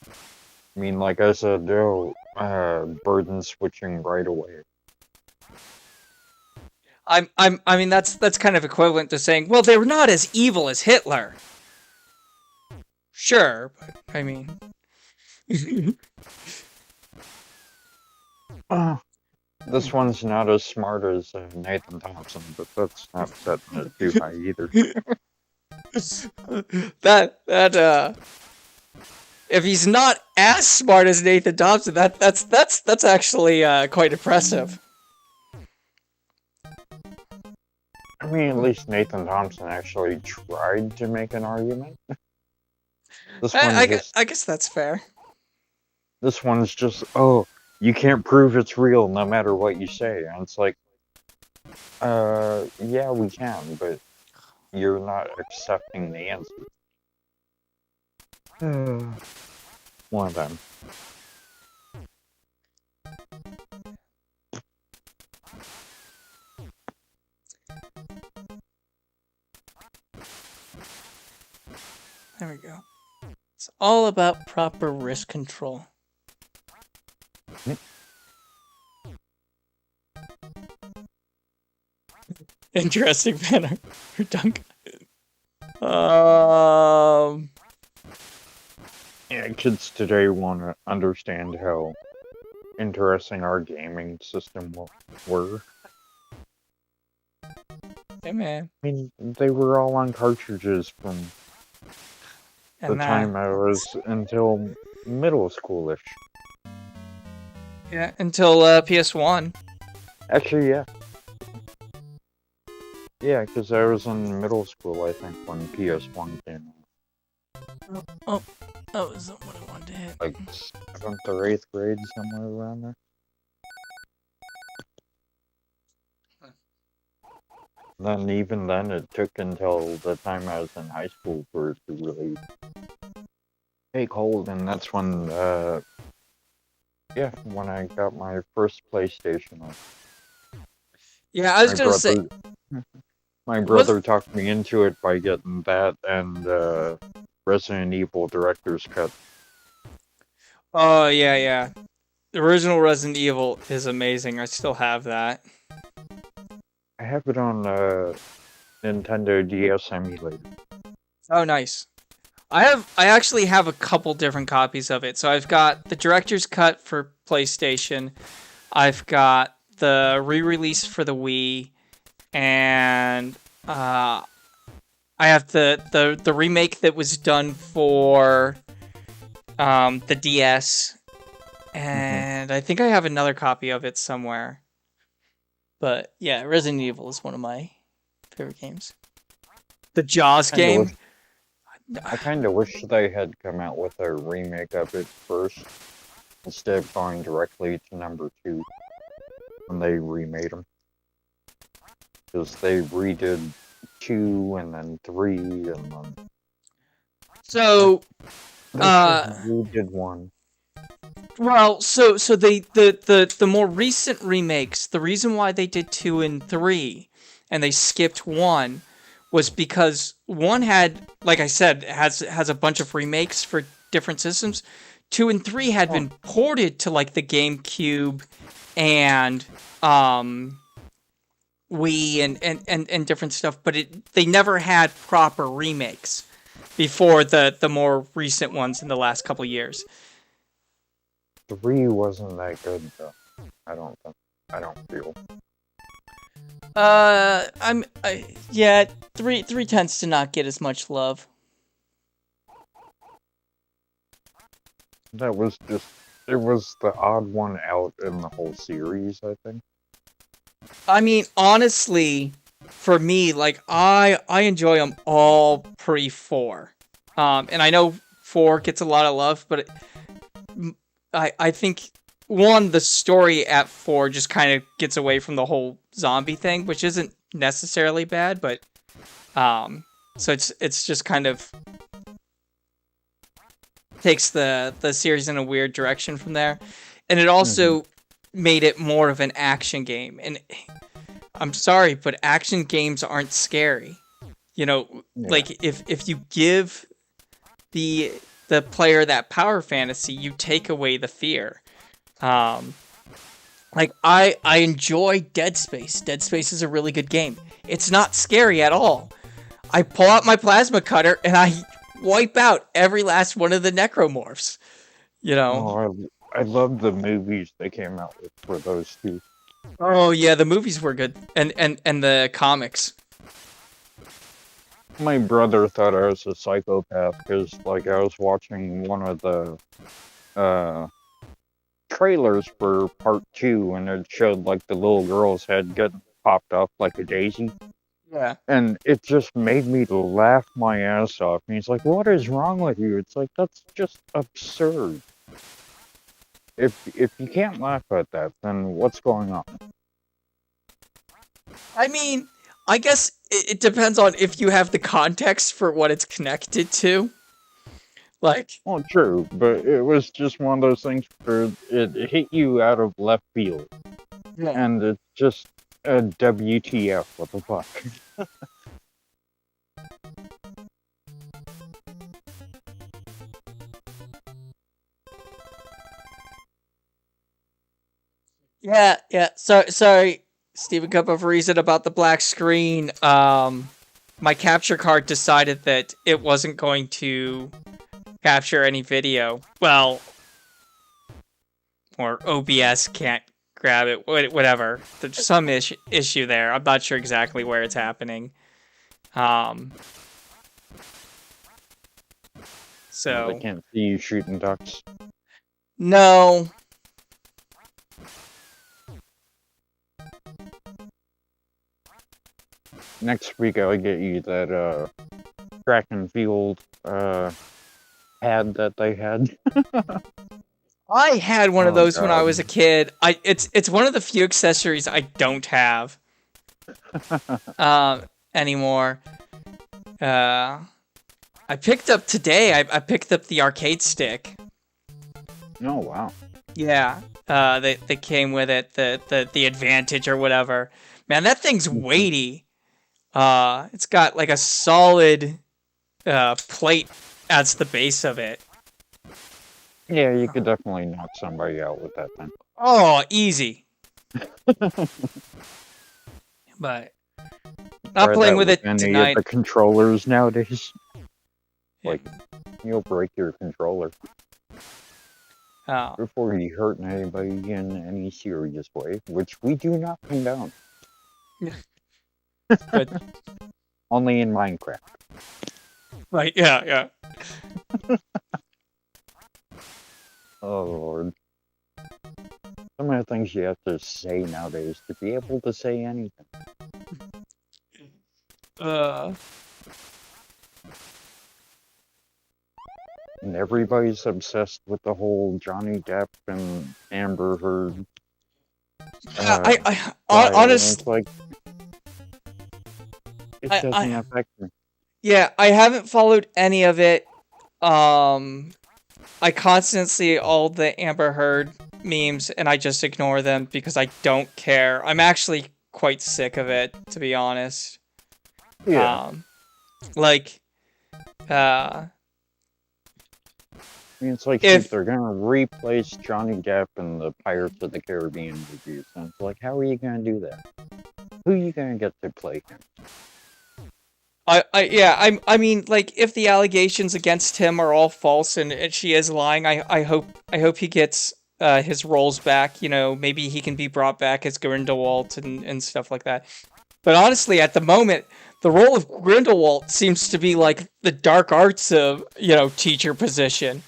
I mean, like I said, burden switching right away. I mean, that's kind of equivalent to saying, well, they were not as evil as Hitler. Sure, but I mean, This one's not as smart as Nathan Thompson, but that's not setting it too high either. that if he's not as smart as Nathan Thompson, that's actually quite impressive. I mean, at least Nathan Thompson actually tried to make an argument. I guess that's fair. This one's just, oh, you can't prove it's real no matter what you say. And it's like, yeah, we can, but you're not accepting the answer. One of them. There we go. It's all about proper risk control. Interesting banner for Dunk. Yeah, kids today want to understand how interesting our gaming system were. Hey, man. I mean, they were all on cartridges from the time I was until middle schoolish. Yeah, until PS1. Actually, yeah. Yeah, because I was in middle school, I think, when PS1 came out. Oh, is that what I wanted to hit? Like 7th or 8th grade, somewhere around there. Then, even then, it took until the time I was in high school for it to really take hold, and that's when, yeah, when I got my first PlayStation. Yeah, I was gonna say... My brother talked me into it by getting that and Resident Evil Director's Cut. Oh, yeah. The original Resident Evil is amazing. I still have that. I have it on Nintendo DS emulator. Oh, nice. I actually have a couple different copies of it. So I've got the Director's Cut for PlayStation. I've got the re-release for the Wii. And I have the remake that was done for the DS, and I think I have another copy of it somewhere. But yeah, Resident Evil is one of my favorite games. The Jaws game. I kind of wish they had come out with a remake of it first, instead of going directly to number 2 when they remade them. Because they redid 2 and then 3 and then... So, redid 1. Well, so the more recent remakes, the reason why they did 2 and 3 and they skipped 1 was because 1 had, like I said, has a bunch of remakes for different systems. 2 and 3 had been ported to like the GameCube and Wii and different stuff, but they never had proper remakes before the more recent ones in the last couple years. 3 wasn't that good though. I don't feel. Yeah, 3 tends to not get as much love. That was just, it was the odd one out in the whole series, I think. I mean, honestly, for me, like, I enjoy them all pre-4. And I know 4 gets a lot of love, but I think, one, the story at 4 just kind of gets away from the whole zombie thing, which isn't necessarily bad, but, so it's just kind of takes the series in a weird direction from there. And it also made it more of an action game. And I'm sorry, but action games aren't scary. You know, Yeah. like if you give the player that power fantasy, you take away the fear. Um, like I enjoy Dead Space. Dead Space is a really good game. It's not scary at all. I pull out my plasma cutter and I wipe out every last one of the necromorphs. You know. Oh, I love the movies they came out with for those two. Oh yeah, the movies were good, and the comics. My brother thought I was a psychopath because, like, I was watching one of the uh, trailers for part 2, and it showed, like, the little girl's head getting popped up like a daisy. Yeah. And it just made me laugh my ass off. And he's like, "What is wrong with you?" It's like, that's just absurd. If you can't laugh at that, then what's going on? I mean, I guess it depends on if you have the context for what it's connected to. Like, Well, true, but it was just one of those things where it hit you out of left field. yeah, And it's just a WTF, what the fuck? yeah. Sorry, Stephen Cup of Reason about the black screen. My capture card decided that it wasn't going to capture any video. Well, or OBS can't grab it. Whatever. There's some issue there. I'm not sure exactly where it's happening. They So can't see you shooting ducks. no. Next week I'll get you that track and field pad that they had. I had one of Oh those when I god. was a kid. It's one of the few accessories I don't have anymore. I picked up today. I picked up the arcade stick. Oh wow. Yeah. They came with it. The advantage or whatever. Man, that thing's weighty. It's got like a solid plate as the base of it. Yeah, you could definitely knock somebody out with that thing. Oh, easy. But not Try playing that with with it any of tonight. the controllers nowadays. Yeah. Like, you'll break your controller Oh. before you hurt anybody in any serious way, which we do not condone. Good. Only in Minecraft. Right, yeah. Oh lord. Some of the things you have to say nowadays to be able to say anything. And everybody's obsessed with the whole Johnny Depp and Amber Heard. I trial, and honestly, it's like, it doesn't I affect me. yeah, I haven't followed any of it. I constantly see all the Amber Heard memes and I just ignore them because I don't care. I'm actually quite sick of it, to be honest. Yeah. Like, I mean, it's like, shoot, if they're gonna replace Johnny Depp in the Pirates of the Caribbean movies, and it's like, how are you gonna do that? Who are you gonna get to play him? I mean, like, if the allegations against him are all false and she is lying, I hope he gets his roles back. You know, maybe he can be brought back as Grindelwald and stuff like that. But honestly, at the moment, the role of Grindelwald seems to be like the dark arts of, teacher position.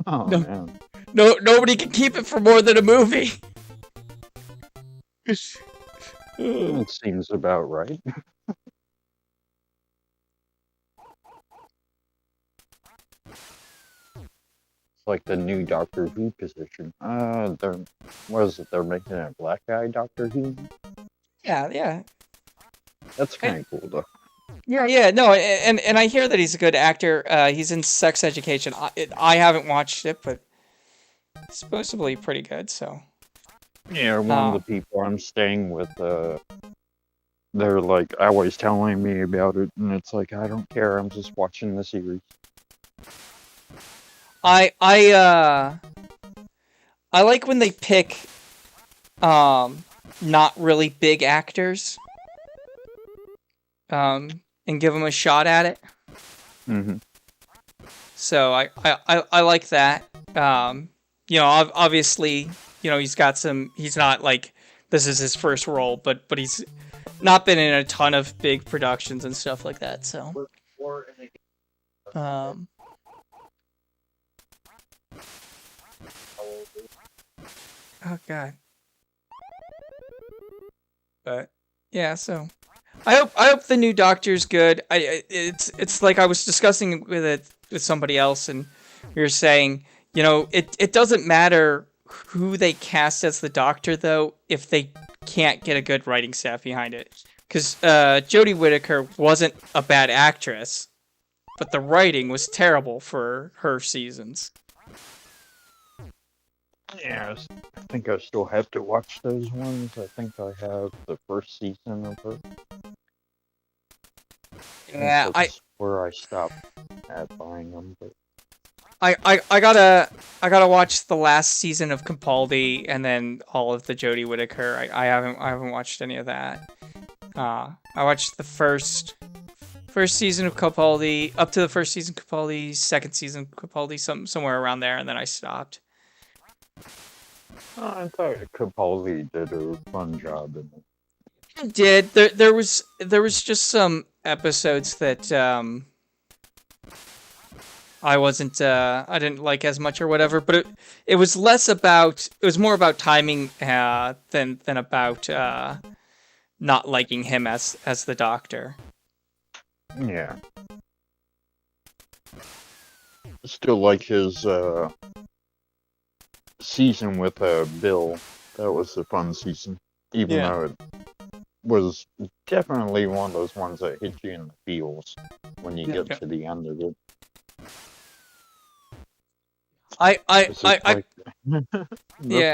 Oh, No, man. nobody can keep it for more than a movie. It seems about right. It's like the new Doctor Who position. They're making a black guy Doctor Who? Yeah. That's kind of cool, though. Yeah, no, and I hear that he's a good actor. He's in Sex Education. I haven't watched it, but it's supposedly pretty good. So Yeah, one of the people I'm staying with, they're like always telling me about it, and it's like I don't care. I'm just watching the series. I like when they pick not really big actors and give them a shot at it. Mm-hmm. So I like that. You know, obviously, you know, he's not like this is his first role, but he's not been in a ton of big productions and stuff like that. So, um, oh god, but yeah. So I hope the new Doctor's good. It's like I was discussing with somebody else, and we were saying, you know, it doesn't matter who they cast as the Doctor though if they can't get a good writing staff behind it. Because Jodie Whittaker wasn't a bad actress, but the writing was terrible for her seasons. Yeah, I think I still have to watch those ones. I think I have the first season of her. Yeah, that's where I stopped at buying them. But I gotta watch the last season of Capaldi and then all of the Jodie Whittaker. I haven't watched any of that. I watched the first season of Capaldi, up to the first season of Capaldi, second season of Capaldi, somewhere around there, and then I stopped. I thought Capaldi did a fun job in it. He did. There was just some episodes that I didn't like as much or whatever, but it was more about timing than about not liking him as the Doctor. Yeah. Still like his season with Bill. That was a fun season, even though it was definitely one of those ones that hit you in the feels when you get to the end of it. The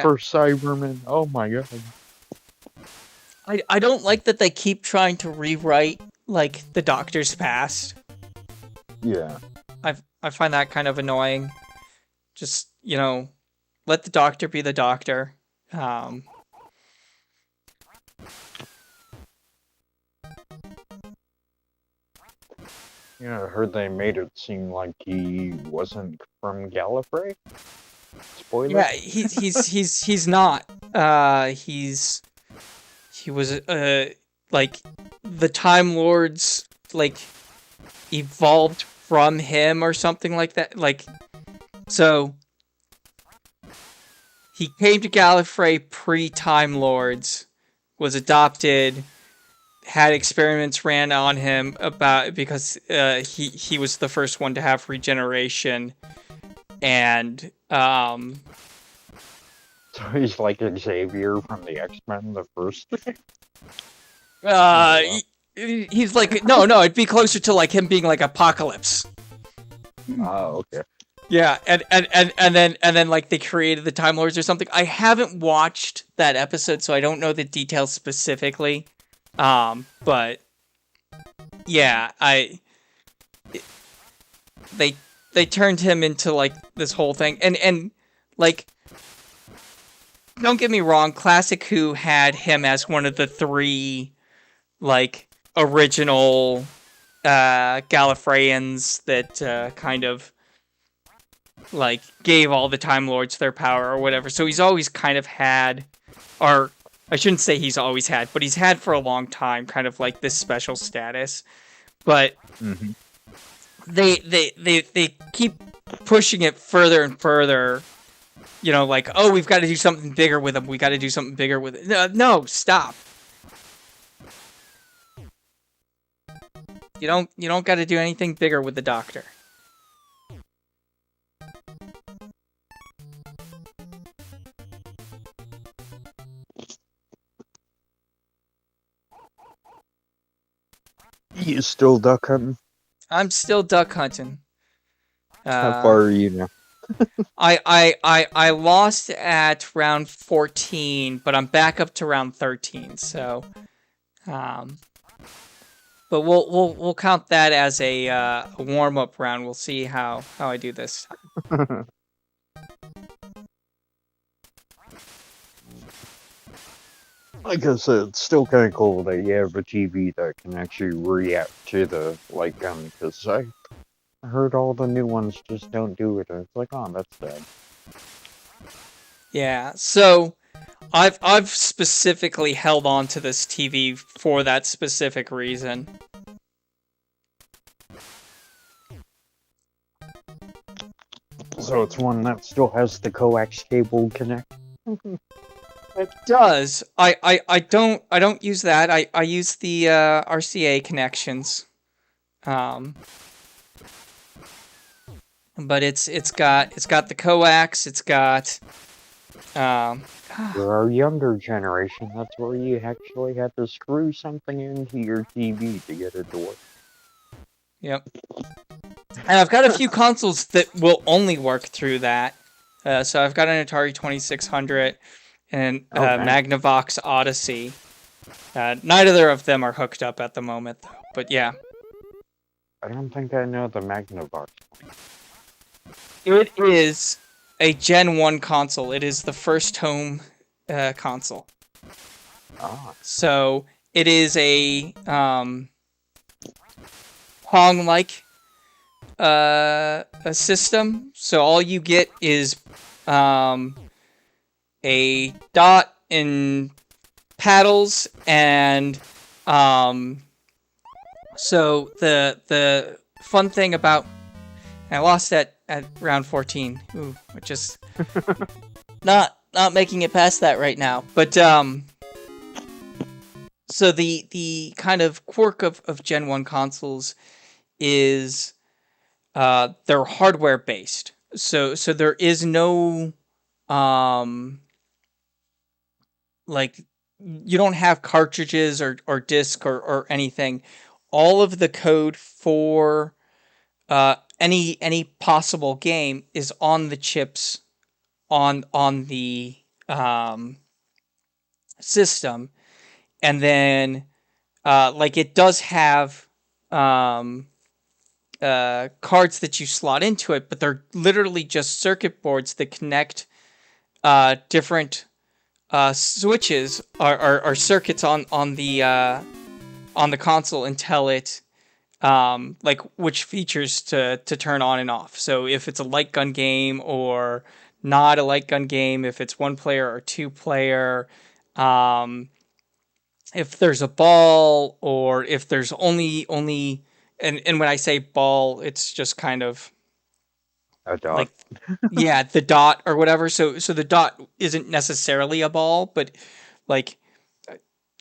first Cyberman. Oh my god. I don't like that they keep trying to rewrite like the Doctor's past. Yeah. I find that kind of annoying. Just, you know, let the Doctor be the Doctor. Yeah, I heard they made it seem like he wasn't from Gallifrey. Spoiler. Yeah, he's not. He was like the Time Lords like evolved from him or something like that. Like, so he came to Gallifrey pre-Time Lords, was adopted, had experiments ran on him because he was the first one to have regeneration, and so he's like Xavier from the X-Men, the first. He's like no, it'd be closer to like him being like Apocalypse. Oh, okay. Yeah, and then like they created the Time Lords or something. I haven't watched that episode, so I don't know the details specifically. But yeah, they turned him into like this whole thing, and like, don't get me wrong, Classic Who had him as one of the 3 like original Gallifreyans that kind of like gave all the Time Lords their power or whatever. So he's always kind of had, or I shouldn't say he's always had, but he's had for a long time kind of like this special status. But they keep pushing it further and further. You know, like, oh, we've got to do something bigger with him. We got to do something bigger with it. No, stop. You don't got to do anything bigger with the Doctor. You still duck hunting? I'm still duck hunting. How far are you now? I lost at round 14, but I'm back up to round 13. So, Um, but we'll count that as a warm up round. We'll see how I do this. Like I said, it's still kind of cool that you have a TV that can actually react to the light gun, because I heard all the new ones just don't do it, and it's like, oh, that's sad. Yeah. So I've specifically held on to this TV for that specific reason. So it's one that still has the coax cable connect. It does. I don't use that. I use the RCA connections. But it's got the coax. It's got For our younger generation, that's where you actually had to screw something into your TV to get it to work. Yep. And I've got a few consoles that will only work through that. So I've got an Atari 2600 and Magnavox Odyssey. Neither of them are hooked up at the moment, though. But yeah. I don't think I know the Magnavox. It is a Gen 1 console. It is the first home console. Ah. So it is a Pong-like a system. So all you get is a dot and paddles, and so the fun thing about, I lost at round 14. Ooh, we're just not making it past that right now. But so the kind of quirk of Gen 1 consoles is they're hardware based. So there is no like, you don't have cartridges or disc or anything. All of the code for any possible game is on the chips on the system, and then like, it does have cards that you slot into it, but they're literally just circuit boards that connect different switches or circuits on the console and tell it like which features to turn on and off. So if it's a light gun game or not a light gun game, if it's one player or two player, if there's a ball, or if there's only and when I say ball, it's just kind of A dot. like, yeah, the dot or whatever. So the dot isn't necessarily a ball, but like,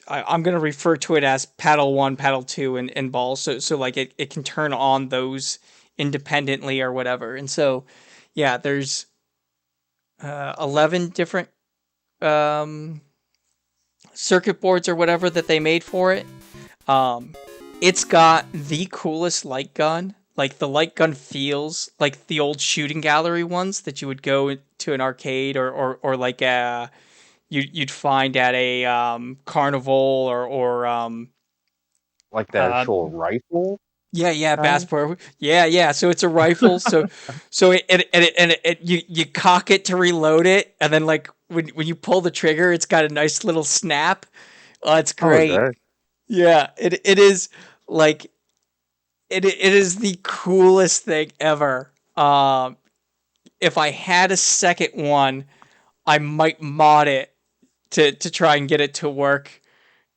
I'm going to refer to it as paddle 1, paddle 2, and balls. So like, it can turn on those independently or whatever. And so, yeah, there's 11 different circuit boards or whatever that they made for it. It's got the coolest light gun. Like, the light gun feels like the old shooting gallery ones that you would go to an arcade or like you'd find at a carnival or Like the actual rifle? yeah, Bass Pro. Yeah. So it's a rifle. So you cock it to reload it, and then, like, when you pull the trigger, it's got a nice little snap. Oh, it's great. Oh, Yeah, it is, like, it is the coolest thing ever. If I had a second one, I might mod it to try and get it to work,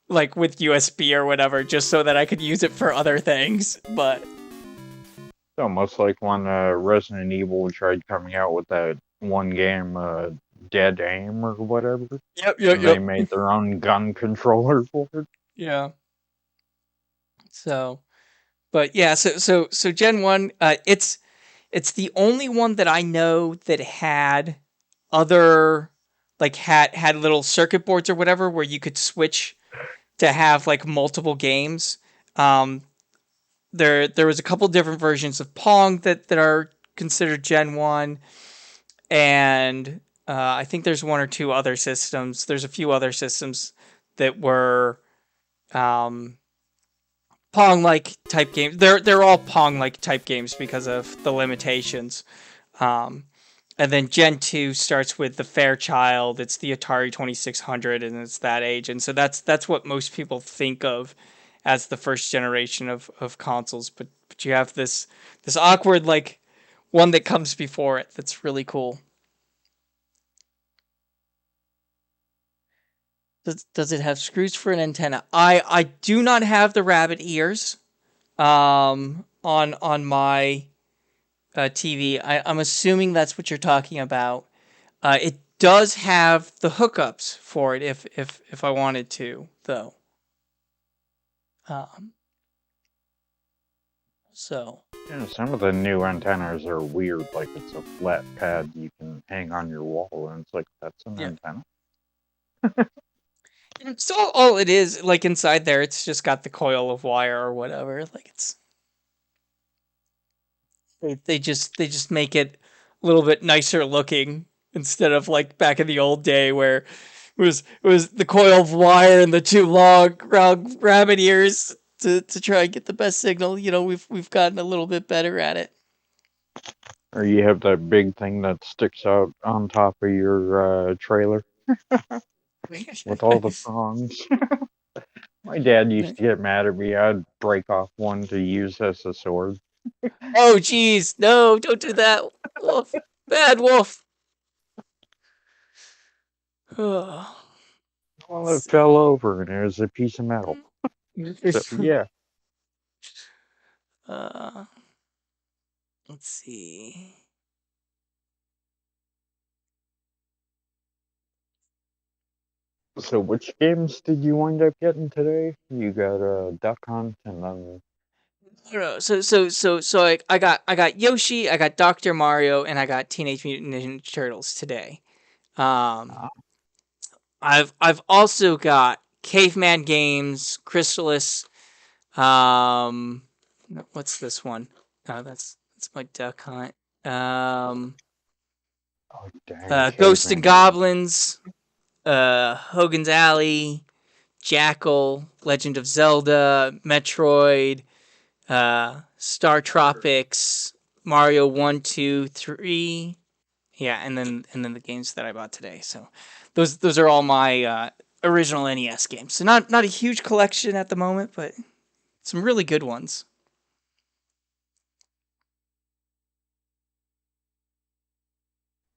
like, with USB or whatever, just so that I could use it for other things. But it's almost like when Resident Evil tried coming out with that one game, Dead Aim or whatever. Yep. They made their own gun controller for it. Yeah. So, but yeah, so Gen 1, it's the only one that I know that had other, like, had little circuit boards or whatever where you could switch to have, like, multiple games. There was a couple different versions of Pong that are considered Gen 1, and I think there's one or two other systems. There's a few other systems that were um, Pong-like type games. They're all Pong-like type games because of the limitations. Um, and then Gen 2 starts with the Fairchild. It's the Atari 2600, and it's that age. And so that's what most people think of as the first generation of consoles. But you have this awkward like one that comes before it that's really cool. Does it have screws for an antenna? I do not have the rabbit ears on my TV. I'm assuming that's what you're talking about. It does have the hookups for it if I wanted to, though. Um, so Yeah, some of the new antennas are weird. Like it's a flat pad you can hang on your wall, and it's like that's an yeah, antenna. so all it is like inside there, it's just got the coil of wire or whatever. Like it's they just make it a little bit nicer looking instead of like back in the old day where it was the coil of wire and the two long round rabbit ears to try and get the best signal. We've gotten a little bit better at it. Or you have that big thing that sticks out on top of your trailer with all the prongs. My dad used to get mad at me. I'd break off one to use as a sword. Oh geez, no, don't do that. Wolf. Bad wolf. Oh, Well, it fell over and it was a piece of metal. So, yeah. uh, let's see. So, which games did you wind up getting today? You got Duck Hunt and then. No. So I got Yoshi, I got Dr. Mario, and I got Teenage Mutant Ninja Turtles today. Um, Ah, I've also got Caveman Games, Chrysalis. What's this one? That's my Duck Hunt. Um, oh, dang, Ghosts and caveman game. Goblins, Hogan's Alley, Jackal, Legend of Zelda, Metroid, Star Tropics, Mario 1, 2, 3. Yeah, and then the games that I bought today. So those are all my original NES games. So not a huge collection at the moment, but some really good ones.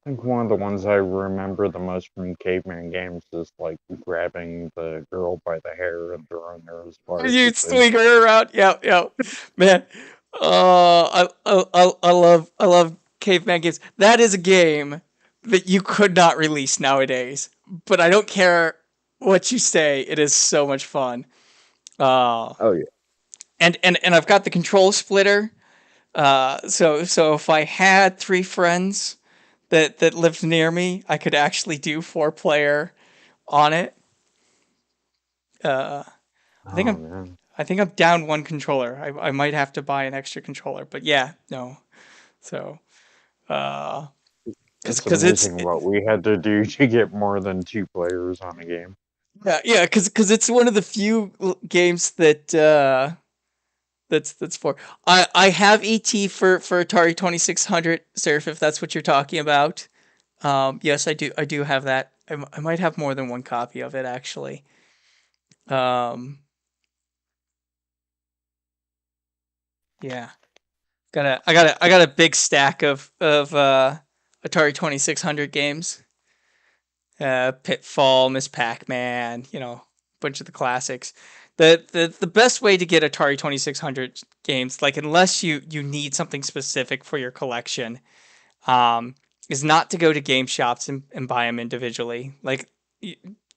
I think one of the ones I remember the most from caveman games is like grabbing the girl by the hair and throwing her as far as You you could. swing her around. Yeah, yeah. Man. I love caveman games. That is a game that you could not release nowadays. But I don't care what you say. It is so much fun. Uh, Oh yeah. and I've got the control splitter. So if I had three friends that lived near me, I could actually do 4-player on it. Uh, I think Oh I'm man. I think I'm down one controller. I might have to buy an extra controller, but yeah, no. So, uh, It's cause it's amazing what we had to do to get more than 2 players on a game. yeah, cause it's one of the few games that that's for. I have ET for Atari 2600, Seraph, if that's what you're talking about. Yes, I do have that. I might have more than one copy of it actually. Um, yeah. I got a big stack of Atari 2600 games. Pitfall, Miss Pac-Man, a bunch of the classics. The best way to get Atari 2600 games, like unless you need something specific for your collection, is not to go to game shops and buy them individually. Like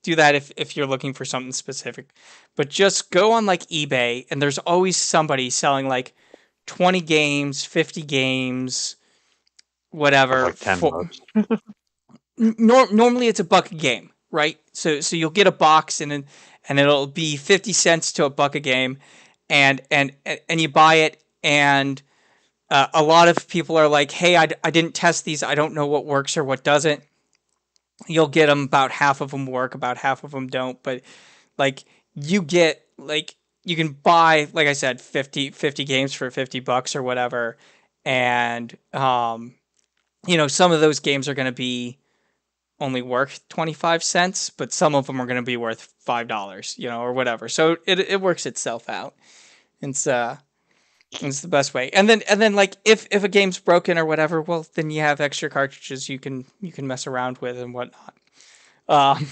do that if you're looking for something specific, but just go on like eBay and there's always somebody selling like 20 games, 50 games, For whatever like ten for bucks. normally it's a buck a game, right? So you'll get a box and it'll be 50 cents to a buck a game, and you buy it, and a lot of people are like, hey, I didn't test these, I don't know what works or what doesn't. You'll get them, about half of them work, about half of them don't, but like you get like you can buy, like I said, 50 games for $50 or whatever, and some of those games are going to be only worth 25 cents, but some of them are going to be worth $5, or whatever. So it works itself out. It's it's the best way. And then like if a game's broken or whatever, well then you have extra cartridges you can mess around with and whatnot. Um,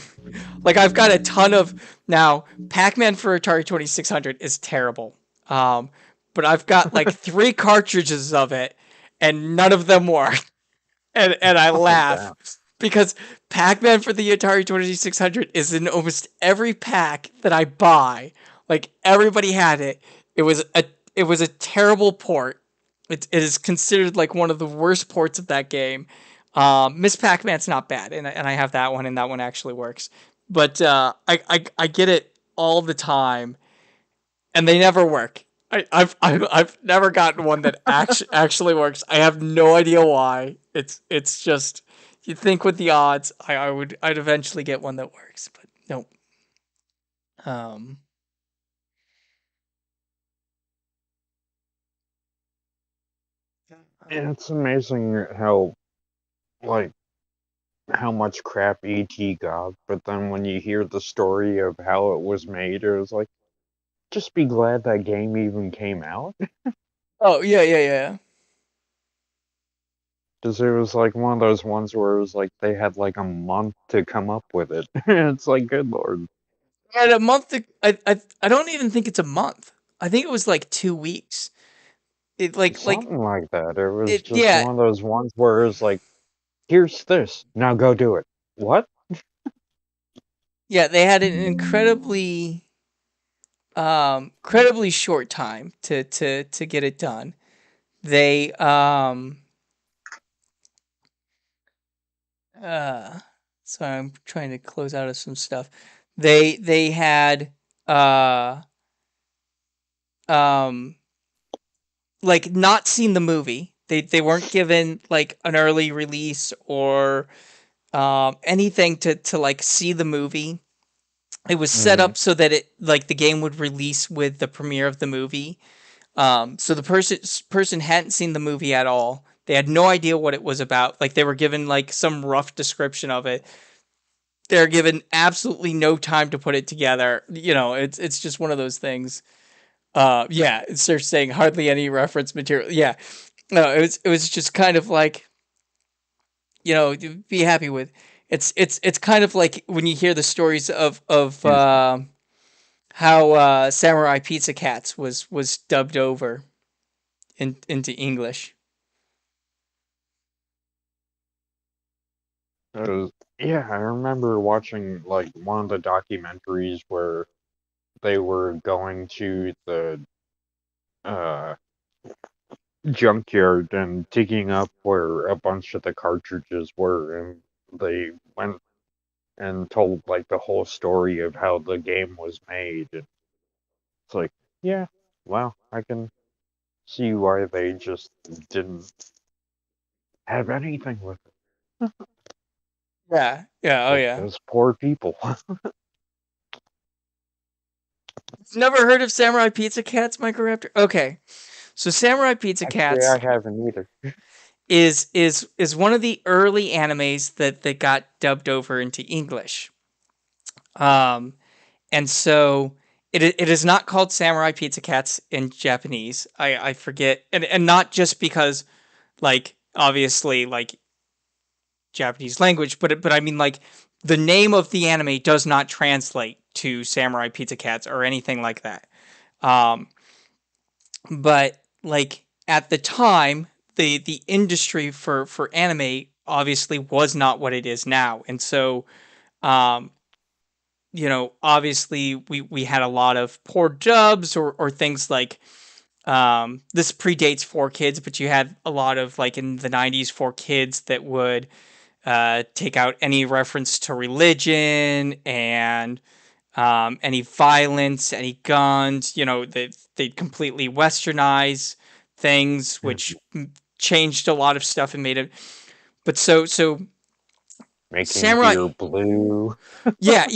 like I've got a ton of now. Pac-Man for Atari 2600 is terrible. Um, but I've got like three cartridges of it, and none of them work. And I Oh laugh damn. because Pac-Man for the Atari 2600 is in almost every pack that I buy. Like everybody had it. It was a it was a terrible port. It is considered like one of the worst ports of that game. Miss Pac-Man's not bad, and I have that one, and that one actually works. But I get it all the time, and they never work. I've never gotten one that actually works. I have no idea why. It's just you think with the odds, I'd eventually get one that works, but nope. Um, And it's amazing like how much crap ET got, but then when you hear the story of how it was made, it was like, just be glad that game even came out. oh yeah, yeah, yeah. Because it was like one of those ones where it was like they had like a month to come up with it. It's like, good lord. And a month. I don't even think it's a month. I think it was like 2 weeks. It like Something like that. It was it. just Yeah, one of those ones where it's like, here's this, now go do it. What? yeah. They had an incredibly short time to get it done. They uh sorry, I'm trying to close out of some stuff. They had uh um like not seen the movie. They weren't given like an early release or anything to like see the movie. It was set Hmm. up so that it like the game would release with the premiere of the movie. So the person hadn't seen the movie at all. They had no idea what it was about. Like they were given like some rough description of it. They're given absolutely no time to put it together. It's just one of those things. Yeah, they're saying hardly any reference material. Yeah, no, it was just kind of like be happy with. It's kind of like when you hear the stories of Yes. how Samurai Pizza Cats was dubbed over into English. It was, yeah, I remember watching like one of the documentaries where they were going to the uh junkyard and digging up where a bunch of the cartridges were, and they went and told like the whole story of how the game was made. And it's like, yeah, well, I can see why they just didn't have anything with it. Yeah, yeah, oh Like yeah. those poor people. Never heard of Samurai Pizza Cats, Microraptor? Okay, so Samurai Pizza Actually, I Cats haven't either. is one of the early animes that got dubbed over into English. Um, and so it is not called Samurai Pizza Cats in Japanese. I forget, and not just because like obviously like Japanese language, but I mean like the name of the anime does not translate to Samurai Pizza Cats or anything like that. Um, but like at the time, the industry for anime obviously was not what it is now, and so um, obviously we had a lot of poor dubs or things like this predates 4Kids, but you had a lot of like in the 90s 4Kids that would take out any reference to religion and any violence, any guns. They'd completely westernize things, which changed a lot of stuff and made it. But so Making Samurai. beer blue. Yeah.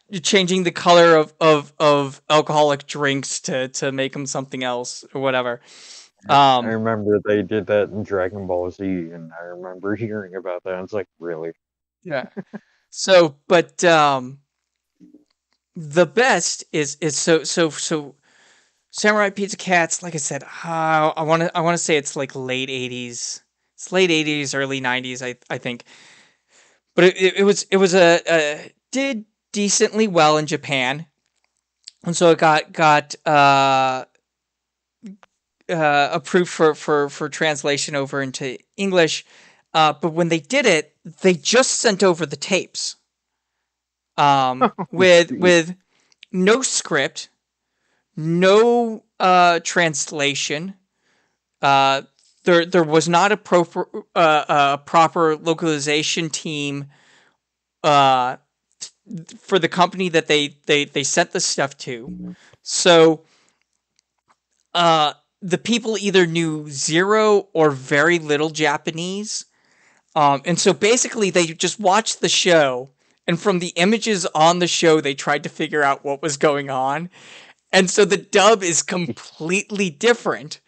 You're changing the color of alcoholic drinks to make them something else or whatever. I Um, remember they did that in Dragon Ball Z, and I remember hearing about that. It's like, really? yeah. So, but the best is so Samurai Pizza Cats. Like I said, I want to say it's like late '80s. It's late '80s, early '90s. I think, but it was a did decently well in Japan, and so it got approved for translation over into English. But when they did it, they just sent over the tapes Oh, jeez. with no script, no translation. Uh, there was not a proper localization team uh, for the company that they sent the stuff to. So the people either knew zero or very little Japanese. And so basically, they just watched the show, and from the images on the show, they tried to figure out what was going on. And so the dub is completely different.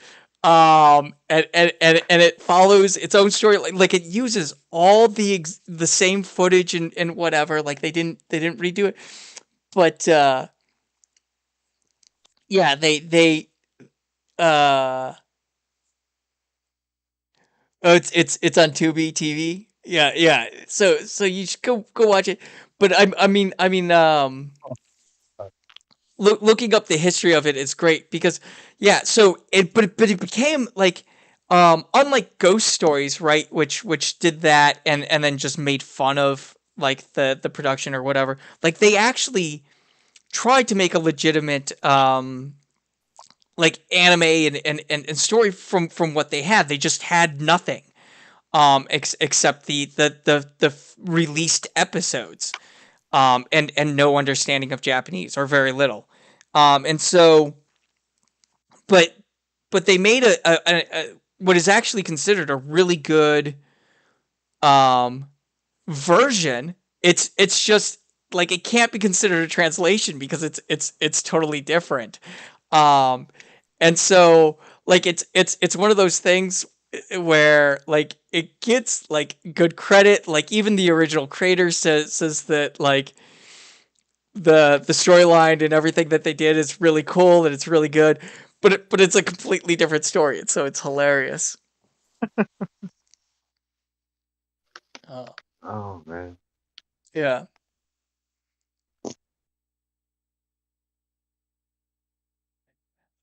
And it follows its own story. Like it uses all the same footage and whatever. Like they didn't redo it, but yeah, they uh oh, it's on Tubi TV. Yeah. So you should go watch it. But looking up the history of it is great because yeah. So it became like unlike ghost stories, right? Which did that and then just made fun of like the production or whatever. Like they actually tried to make a legitimate like anime and story from what they had. They just had nothing except the released episodes, and no understanding of Japanese or very little, and so, but they made a what is actually considered a really good um version. It's just like it can't be considered a translation because it's totally different. Um, and so like it's one of those things where like it gets like good credit. Like even the original creator says that like the storyline and everything that they did is really cool and it's really good, but it's a completely different story. And so it's hilarious. Uh, Oh, man. yeah.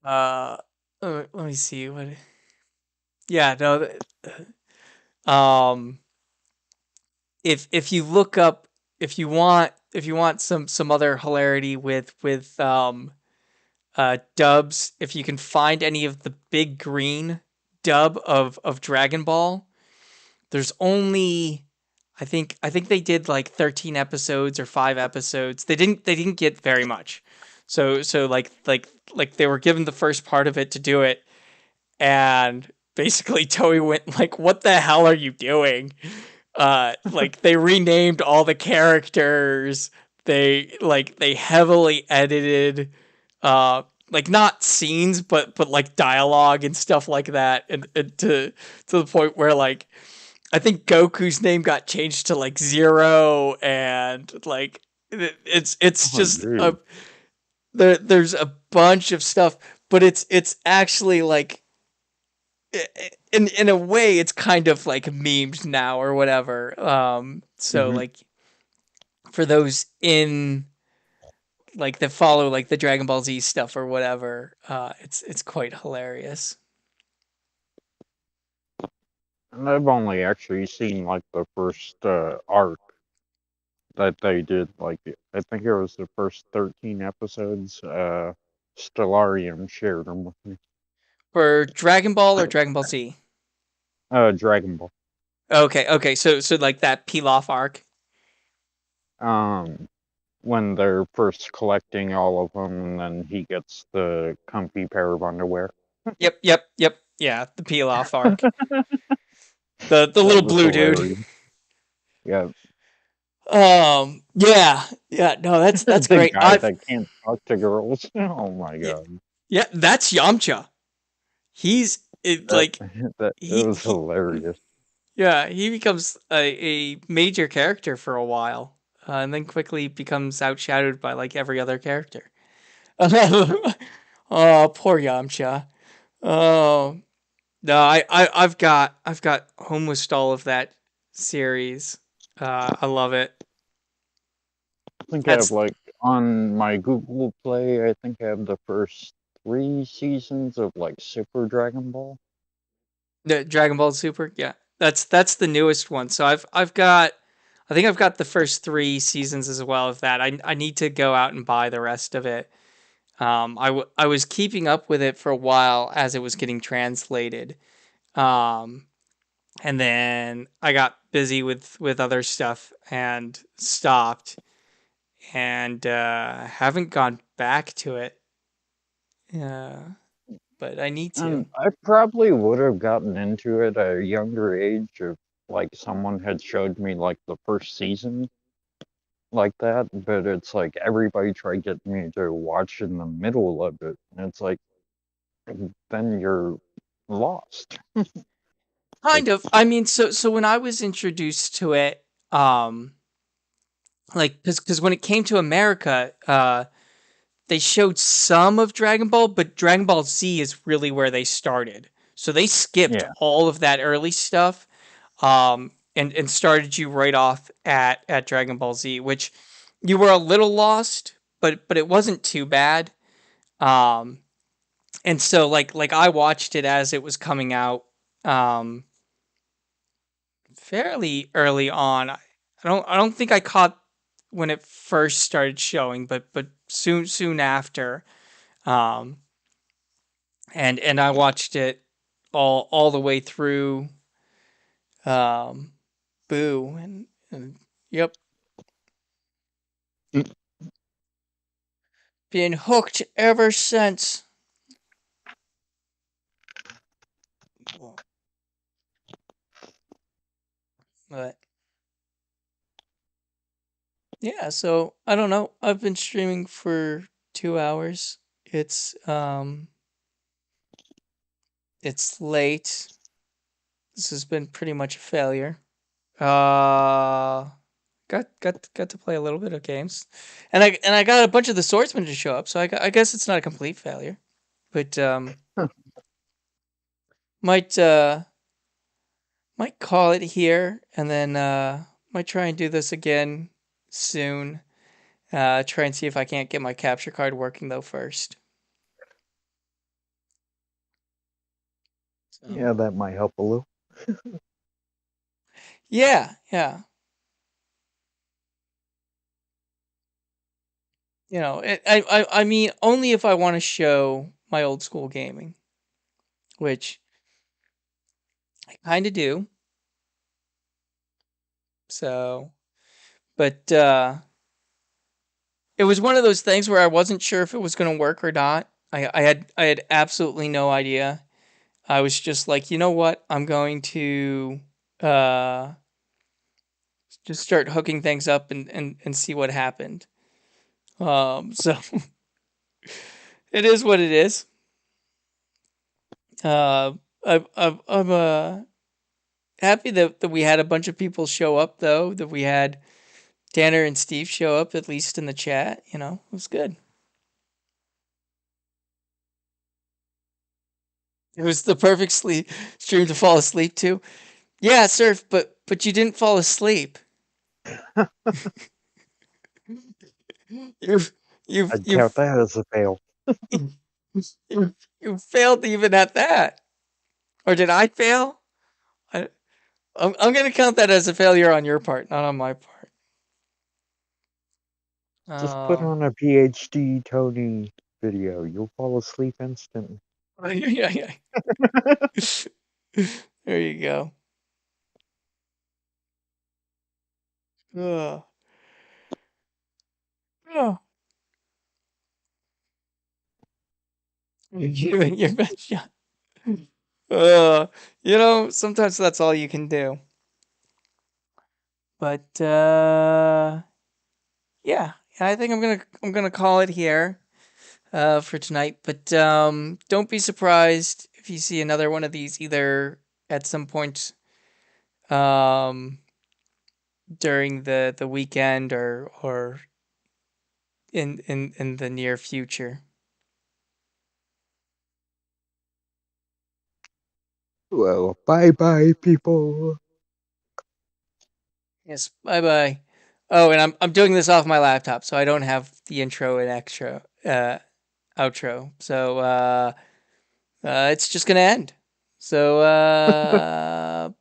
Uh, let me see what. Yeah, no. Um, if you look up if you want some other hilarity with dubs, if you can find any of the big green dub of Dragon Ball, there's only I think they did like 13 episodes or 5 episodes. They didn't get very much. So like they were given the first part of it to do it, and basically Toei went like, "What the hell are you doing?" Like they renamed all the characters. They heavily edited like not scenes but like dialogue and stuff like that, and to the point where like I think Goku's name got changed to like Zero, and like it's Oh, just jeez. there's a bunch of stuff, but it's actually like in a way it's kind of like memed now or whatever. So Hmm. like for those in like that follow like the Dragon Ball Z stuff or whatever, it's quite hilarious. And I've only actually seen like the first arc that they did. Like, I think it was the first 13 episodes. Stellarium shared them with me. For Dragon Ball or Dragon Ball Z? Dragon Ball. Okay. So like that Pilaf arc. Um, when they're first collecting all of them, and then he gets the comfy pair of underwear. Yep. Yeah, the Pilaf arc. The little That was blue dude. hilarious. Yeah. Yeah, yeah. No, that's The great. guy I've that can't talk to girls. Oh my yeah, god. yeah. That's Yamcha. He's it That like that it was he hilarious. yeah, he becomes a major character for a while, and then quickly becomes outshadowed by like every other character. Oh, poor Yamcha. Oh no, I've got almost all of that series. I love it. I think I have That's like on my Google Play, I think I have the first 3 seasons of like Super Dragon Ball. the Dragon Ball Super. Yeah, that's the newest one. So I think I've got the first three seasons as well of that. I need to go out and buy the rest of it. I was keeping up with it for a while as it was getting translated. Um, and then I got busy with other stuff and stopped, and haven't gone back to it. Uh, but I need to. And I probably would have gotten into it at a younger age if like someone had showed me like the first season like that, but it's like everybody tried getting me to watch in the middle of it, and it's like then you're lost. Like, Kind of. I mean, so when I was introduced to it, um, like because when it came to America, they showed some of Dragon Ball, but Dragon Ball Z is really where they started. So they skipped yeah, all of that early stuff, and started you right off at Dragon Ball Z, which you were a little lost, but it wasn't too bad. Um, and so like I watched it as it was coming out, um, fairly early on. I don't think I caught when it first started showing, but soon after. Um, and I watched it all the way through, um, Boo, and yep, been hooked ever since. But yeah, so I don't know. I've been streaming for 2 hours. It's late. This has been pretty much a failure. Uh, got to play a little bit of games, and I got a bunch of the swordsmen to show up. So I guess it's not a complete failure, but might might call it here, and then might try and do this again soon. Try and see if I can't get my capture card working though first. So yeah, that might help a little. yeah, yeah. I mean, only if I want to show my old school gaming, which I kind of do. So, but it was one of those things where I wasn't sure if it was going to work or not. I had absolutely no idea. I was just like, you know what? I'm going to uh, just start hooking things up and see what happened. So it is what it is. Uh, I'm happy that we had a bunch of people show up though. That we had Tanner and Steve show up at least in the chat. It was good. It was the perfect sleep stream to fall asleep to. Yeah, Surf, but you didn't fall asleep. You you I'd you count that as a fail. you failed even at that. Or did I fail? I, I'm gonna count that as a failure on your part, not on my part. Just put on a PhD Tony video. You'll fall asleep instantly. Yeah, yeah. There you go. Oh, oh. Your best shot. Uh, sometimes that's all you can do. But yeah, I think I'm gonna call it here for tonight. But don't be surprised if you see another one of these either at some point um, during the weekend or in the near future. Well, bye bye, people. Yes. Bye bye. Oh, and I'm doing this off my laptop, so I don't have the intro and extra outro. So it's just gonna end. So